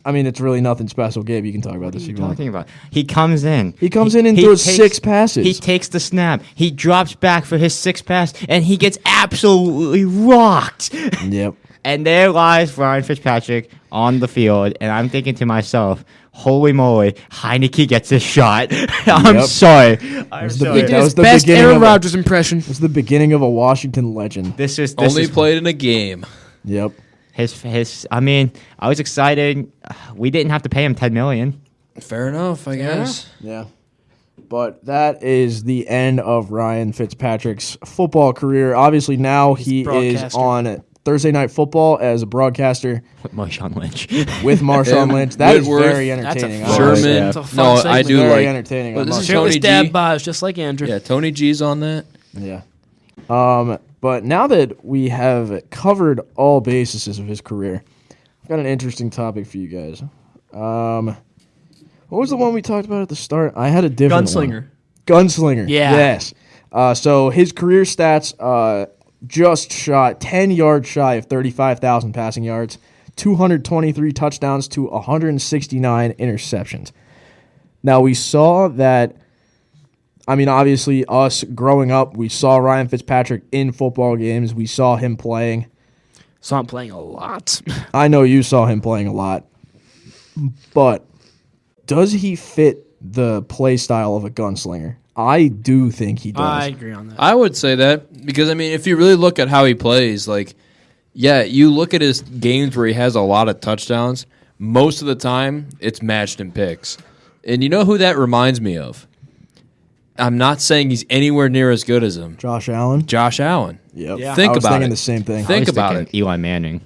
I mean it's really nothing special. Gabe, you can talk about this if you want. talking about? He comes in. He comes in and throws 6 passes. He takes the snap. He drops back for his 6th pass, and he gets absolutely rocked. Yep. And there lies Ryan Fitzpatrick on the field, and I'm thinking to myself, holy moly, Heineke gets his shot. I'm Yep. sorry. was the He big- did that his was the best beginning Aaron of a- Rodgers impression. It was the beginning of a Washington legend. This is Only played in a game. Yep. his. I mean, I was excited. We didn't have to pay him $10 million. Fair enough, I guess. Yeah. But that is the end of Ryan Fitzpatrick's football career. Obviously, now he is broadcaster. on Thursday Night Football as a broadcaster With Marshawn Lynch. with Marshawn Him, Lynch. That is Whitworth, very That's a entertaining. fun- I like Sherman. that. That's a fun No, I segment. do Very like. entertaining. But I this love is it. Shirtless Tony dad G. buys just like Andrew. Yeah, Tony G's on that. Yeah. But now that we have covered all bases of his career, I've got an interesting topic for you guys. What was the one we talked about at the start? I had a different Gunslinger. one. Gunslinger. Yeah. Yes. So his career stats just shot 10 yards shy of 35,000 passing yards, 223 touchdowns to 169 interceptions. Now, we saw that, I mean, obviously, us growing up, we saw Ryan Fitzpatrick in football games. We saw him playing. Saw him playing a lot. I know you saw him playing a lot. But does he fit the play style of a gunslinger? I do think he does. I agree on that. I would say that because, I mean, if you really look at how he plays, like, yeah, you look at his games where he has a lot of touchdowns. Most of the time, it's matched in picks. And you know who that reminds me of? I'm not saying he's anywhere near as good as him. Josh Allen? Josh Allen. Yep. Yeah. Think I was about thinking it. the same thing. Think I was about thinking Eli Manning.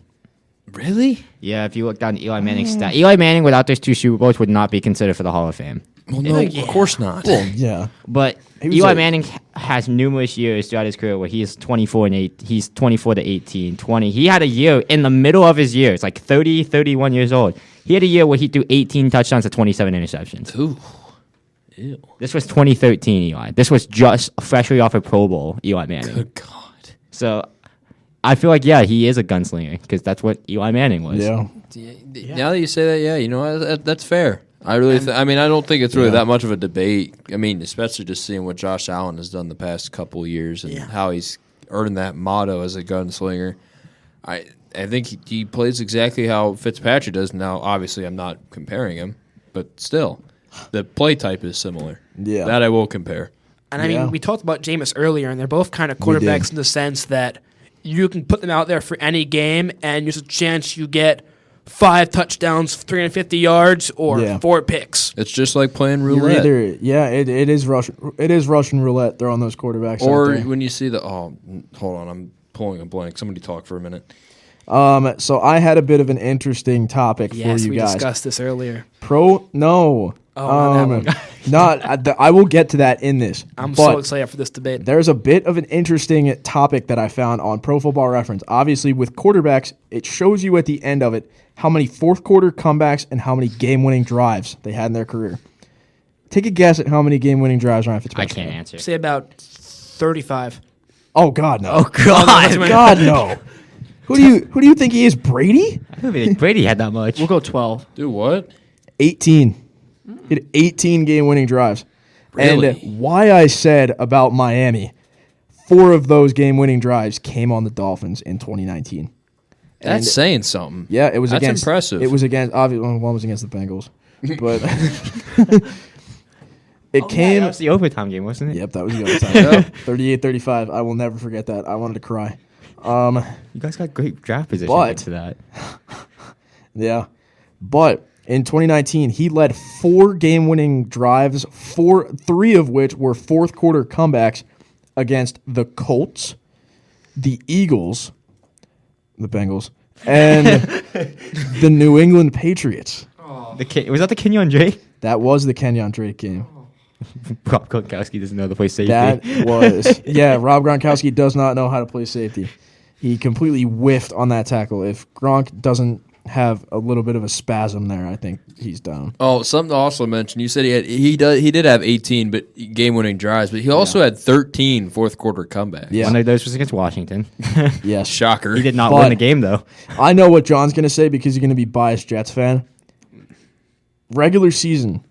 Really? Yeah, if you look down Eli Manning's stat, Eli Manning without those 2 Super Bowls would not be considered for the Hall of Fame. Well, no, of course not. Well, yeah. But was Eli like- Manning has numerous years throughout his career where he's 24 and 8. He's 24 to 18, 20. He had a year in the middle of his years, like 30, 31 years old. He had a year where he threw 18 touchdowns to 27 interceptions. Ooh. Ew. This was 2013 Eli. This was just freshly off a Pro Bowl Eli Manning. Good God. So I feel like, yeah, he is a gunslinger because that's what Eli Manning was. Yeah. Now that you say that, yeah, you know, that's fair. I really, I mean, I don't think it's really that much of a debate. I mean, especially just seeing what Josh Allen has done the past couple of years and how he's earned that motto as a gunslinger. I think he plays exactly how Fitzpatrick does. Now, obviously, I'm not comparing him, but still, the play type is similar. Yeah. That I will compare. And I mean, we talked about Jameis earlier, and they're both kind of quarterbacks in the sense that you can put them out there for any game, and there's a chance you get 5 touchdowns, 350 yards, or 4 picks. It's just like playing You're roulette. it is Russian roulette throwing those quarterbacks Or out there. when you see hold on, I'm pulling a blank. Somebody talk for a minute. So I had a bit of an interesting topic for Yes, you we guys. discussed this earlier. No. Oh, not that one. I will get to that in this. I'm but so excited for this debate. There's a bit of an interesting topic that I found on Pro Football Reference. Obviously, with quarterbacks, it shows you at the end of it how many fourth quarter comebacks and how many game-winning drives they had in their career. Take a guess at how many game-winning drives Ryan I Fitzpatrick can't had. answer. Say about 35. Oh God, no! Oh God! God, no! Who do you think he is, Brady? I don't think Brady had that much. We'll go 12. Do what? 18. He had 18 game-winning drives. Really? And why I said about Miami, 4 of those game-winning drives came on the Dolphins in 2019. That's And- saying something. Yeah, it was That's against. impressive. It was against. Obviously, one was against the Bengals, but it came. That was the overtime game, wasn't it? Yep, that was the other time. 38-35. I will never forget that. I wanted to cry. You guys got great draft position But- next to that. Yeah, but in 2019, he led 4 game-winning drives, 3 of which were fourth quarter comebacks against the Colts, the Eagles, the Bengals, and the New England Patriots. Was that the Kenyon Drake? That was the Kenyon Drake game. Rob Gronkowski doesn't know the play safety. That was, Rob Gronkowski does not know how to play safety. He completely whiffed on that tackle. If Gronk doesn't have a little bit of a spasm there, I think he's down. Oh, something to also mention. You said he did have 18 but game-winning drives, but he also had 13 fourth quarter comebacks. Yeah. One of those was against Washington. Yes. Shocker. He did not But- win the game, though. I know what John's going to say because he's going to be biased Jets fan. Regular season,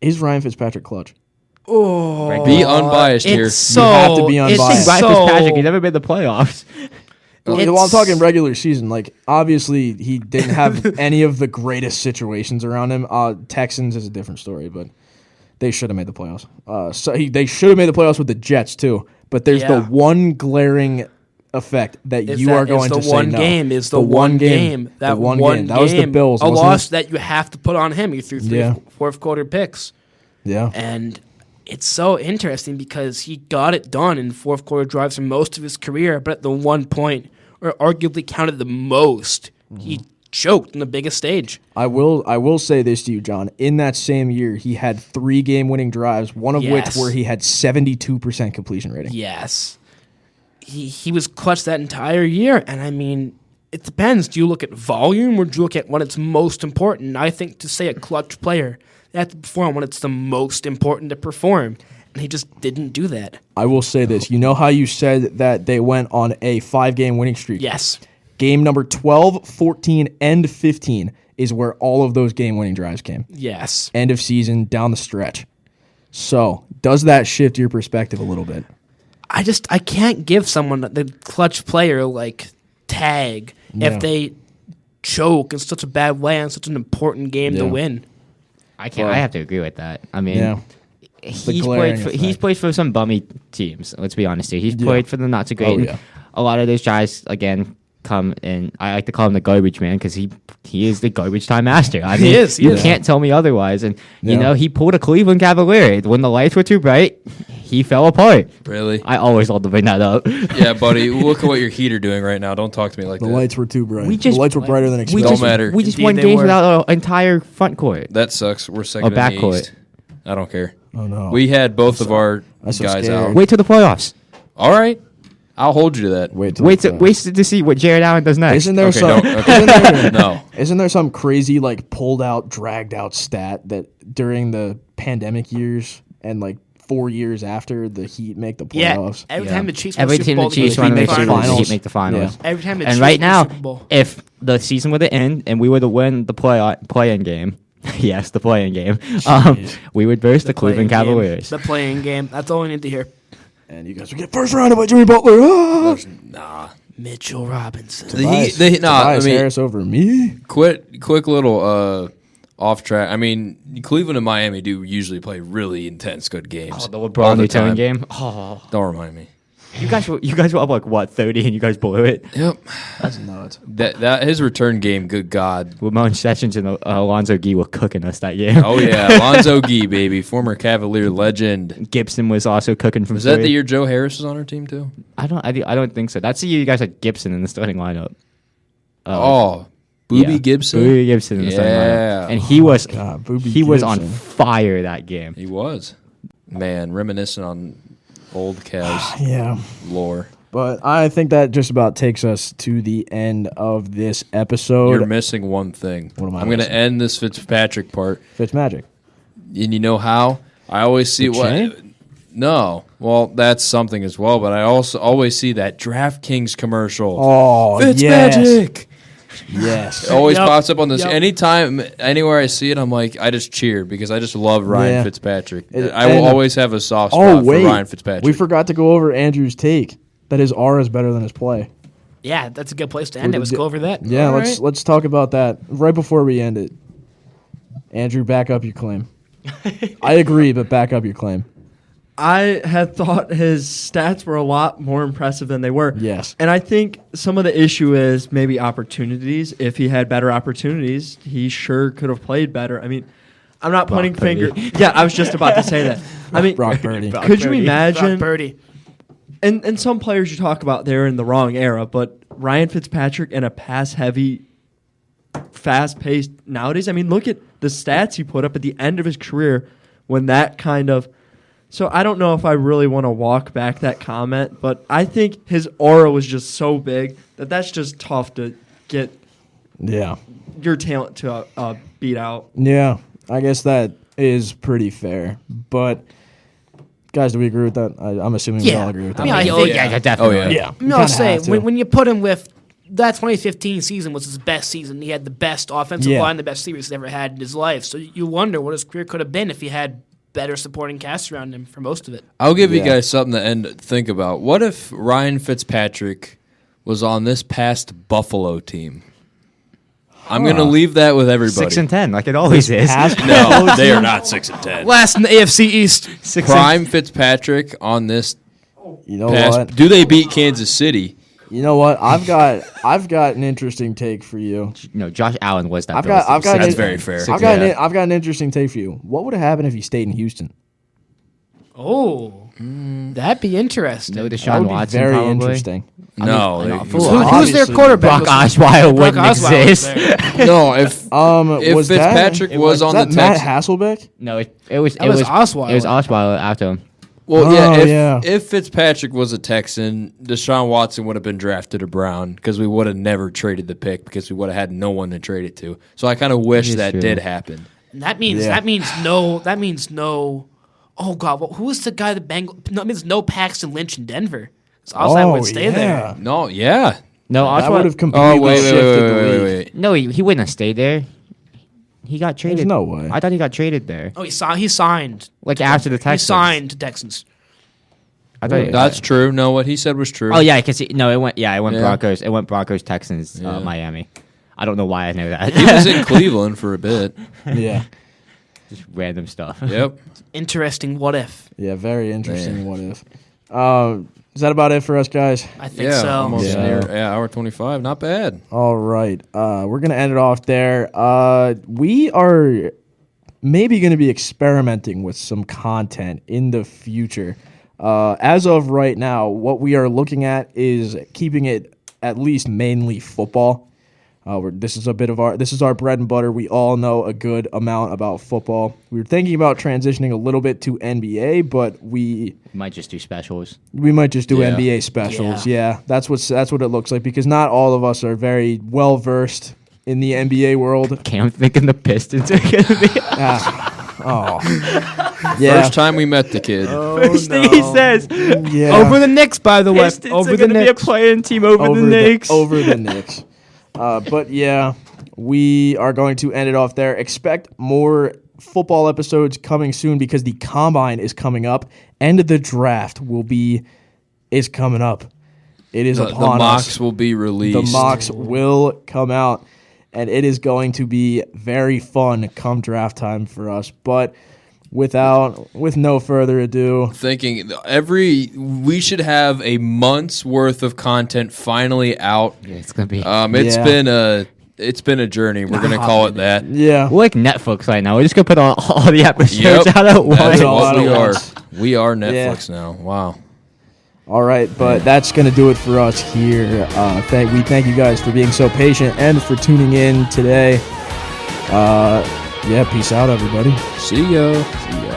is Ryan Fitzpatrick clutch? Oh, Be unbiased here. it's so. have to be unbiased. It's Ryan so, Fitzpatrick, he never made the playoffs. Well, I'm talking regular season. Like, obviously, he didn't have any of the greatest situations around him. Texans is a different story, but they should have made the playoffs. They should have made the playoffs with the Jets, too. But there's the one glaring effect that you are going to say no. It's the one game. That one game. That was the Bills, A wasn't loss it? that you have to put on him. He threw 3 fourth quarter picks. Yeah. And it's so interesting because he got it done in fourth quarter drives for most of his career, but at the one point, or arguably counted the most, he choked in the biggest stage. I will say this to you, John. In that same year, he had 3 game-winning drives, one of which where he had 72% completion rating. Yes. He was clutch that entire year, and I mean, it depends. Do you look at volume or do you look at when it's most important? I think to say a clutch player, they have to perform when it's the most important to perform, and he just didn't do that. I will say this. You know how you said that they went on a 5-game winning streak? Yes. Game number 12, 14, and 15 is where all of those game-winning drives came. Yes. End of season, down the stretch. So, does that shift your perspective a little bit? I can't give someone the clutch player like tag if they choke in such a bad way on such an important game to win. I have to agree with that. I mean, he's glaring played for some bummy teams. Let's be honest here. He's played for the not so great. Oh, yeah. A lot of those guys again come in. I like to call him the garbage man because he is the garbage time master. I mean, you can't tell me otherwise. And you know, he pulled a Cleveland Cavalier when the lights were too bright. He fell apart. Really? I always love to bring that up. Yeah, buddy. Look at what your heater doing right now. Don't talk to me like The that. lights were too bright. We The just- lights were brighter than expected. Don't matter. We just Indeed won they games were. without an entire front court. That sucks. We're second A in the backcourt. East. I don't care. Oh, no. We had both of our I'm so guys scared. out. Wait till the playoffs. All right. I'll hold you to that. Wait To see what Jared Allen does next. Isn't there Okay, some? don't. Okay. No. Isn't there some crazy like pulled out, dragged out stat that during the pandemic years and like 4 years after the Heat make the playoffs? Every time the Chiefs win Every Super team Bowl, the Chiefs they want to win make the sure finals. the Heat make the finals. Every time the And Chiefs right win the now, Super Bowl. if the season were to end and we were to win the play-in game, yes, the play-in game, we would verse the Cleveland playing game. Cavaliers. The playing game. That's all we need to hear. And you guys will get first rounded by Jimmy Butler. Ah! Mitchell Robinson. Tobias Harris over me. Quick little off track. I mean, Cleveland and Miami do usually play really intense, good games. Oh, the all LeBron the return time. game. Oh, Don't remind me. you guys were up like what 30, and you guys blew it. Yep. That's nuts. That his return game. Good God. Ramon Sessions and Alonzo Gee were cooking us that year. Oh yeah, Alonzo Gee, baby, former Cavalier legend. Gibson was also cooking from. Was that three. the year Joe Harris was on our team too? I don't think so. That's the year you guys had Gibson in the starting lineup. Booby Yeah, Gibson. Booby Gibson in the starting Yeah. lineup, and he was God, Booby he was on Gibson. fire that game. He was. Man, reminiscent on old Cavs Yeah. lore. But I think that just about takes us to the end of this episode. You're missing one thing. What am I I'm going to missing? end this Fitzpatrick part. Fitzmagic. And you know how? I always see The what. chain? No. Well, that's something as well. But I also always see that DraftKings commercial. Oh, yes. Fitzmagic. Yes. It always Yep. pops up on this. Yep. Anytime, anywhere I see it, I'm like, I just cheer because I just love Ryan Yeah. Fitzpatrick. It- I will and- always have a soft Oh, spot wait. for Ryan Fitzpatrick. We forgot to go over Andrew's take that his aura is better than his play. Yeah, that's a good place to end it. Let's go over that. Yeah, All let's right. let's talk about that right before we end it. Andrew, back up your claim. I agree, but back up your claim. I had thought his stats were a lot more impressive than they were. Yes. And I think some of the issue is maybe opportunities. If he had better opportunities, he sure could have played better. I mean, I'm not pointing Purdy. fingers. Yeah, I was just about to say that. I mean, Brock Purdy. could you Purdy. Brock imagine? Purdy. And some players you talk about, they're in the wrong era, but Ryan Fitzpatrick in a pass-heavy, fast-paced nowadays. I mean, look at the stats he put up at the end of his career when that kind of. So I don't know if I really want to walk back that comment, but I think his aura was just so big that that's just tough to get Yeah. your talent to beat out. Yeah. I guess that is pretty fair. But guys, do we agree with that? I'm assuming we Yeah. all agree with I that. mean, I Oh, think- yeah. definitely. Oh, yeah. Yeah. No, I'll say when you put him with that 2015 season was his best season. He had the best offensive Yeah. line, the best series he's ever had in his life. So you wonder what his career could have been if he had better supporting cast around him for most of it. I'll give you Yeah. guys something to think about. What if Ryan Fitzpatrick was on this past Buffalo team? I'm going to leave that with everybody. 6-10, like it always is. No, they are not 6-10. Last in the AFC East. Prime Fitzpatrick on this You know past. what? Do they beat Kansas City? You know what? I've got an interesting take for you. No, Josh Allen was that. I've Bills got team. an- That's very fair. I've got an interesting take for you. What would have happened if he stayed in Houston? Oh, that'd be interesting. No That Deshaun would be Watson. very probably. interesting. No. I know. they- Who's Obviously, their quarterback? Brock Osweiler Brock wouldn't Osweiler was exist. there. no, if If was Fitzpatrick was on the that Matt Texans. Hasselbeck? No, it was Osweiler. It was Osweiler after him. Well, Oh, if yeah. if Fitzpatrick was a Texan, Deshaun Watson would have been drafted a Brown because we would have never traded the pick because we would have had no one to trade it to. So I kind of wish It is that true. did happen. And that means Yeah. that means no. Oh God, who was the guy that Bengals? No, it means no Paxton Lynch in Denver. So Osweiler would stay there. No, yeah. No, That would Osweiler. have completely Oh wait, shifted the league. No, he wouldn't have stayed there. He got traded. There's no way. I thought he got traded there. Oh, he signed. Like after the He Texans. signed to Texans. I thought. That's true. No, what he said was true. Oh yeah, because it went. Yeah, it went Yeah. Broncos. It went Broncos, Texans, Yeah. Miami. I don't know why I know that. He was in Cleveland for a bit. Yeah. Just random stuff. Yep. Interesting. What if? Yeah, very interesting. Man. What if? Is that about it for us, guys? I think Yeah, so. almost Yeah. near hour 25. Not bad. All right. We're going to end it off there. We are maybe going to be experimenting with some content in the future. As of right now, what we are looking at is keeping it at least mainly football. This is our bread and butter. We all know a good amount about football. We were thinking about transitioning a little bit to NBA, but we Might just do specials. might just do Yeah. NBA specials. Yeah, that's what it looks like because not all of us are very well versed in the NBA world. Okay, I'm thinking the Pistons are gonna be. Yeah, First time we met the kid. First thing he says. yeah. Over the Knicks, by the way. Pistons Over are the gonna be a Knicks. playing team over the Knicks. Over the Knicks. But yeah, we are going to end it off there. Expect more football episodes coming soon because the combine is coming up and the draft is coming up. It is The upon mocks us. will be released. The mocks will come out, and it is going to be very fun come draft time for us. But with no further ado, Thinking we should have a month's worth of content finally out. Yeah, it's gonna be. It's been a journey. We're gonna call it that. yeah, We're like Netflix right now. We're just gonna put all the episodes Yep. out at once. That's all what at we are. once. We are Netflix now. Wow. all right. But that's gonna do it for us here. We thank you guys for being so patient and for tuning in today. Yeah, peace out, everybody. See ya. See ya.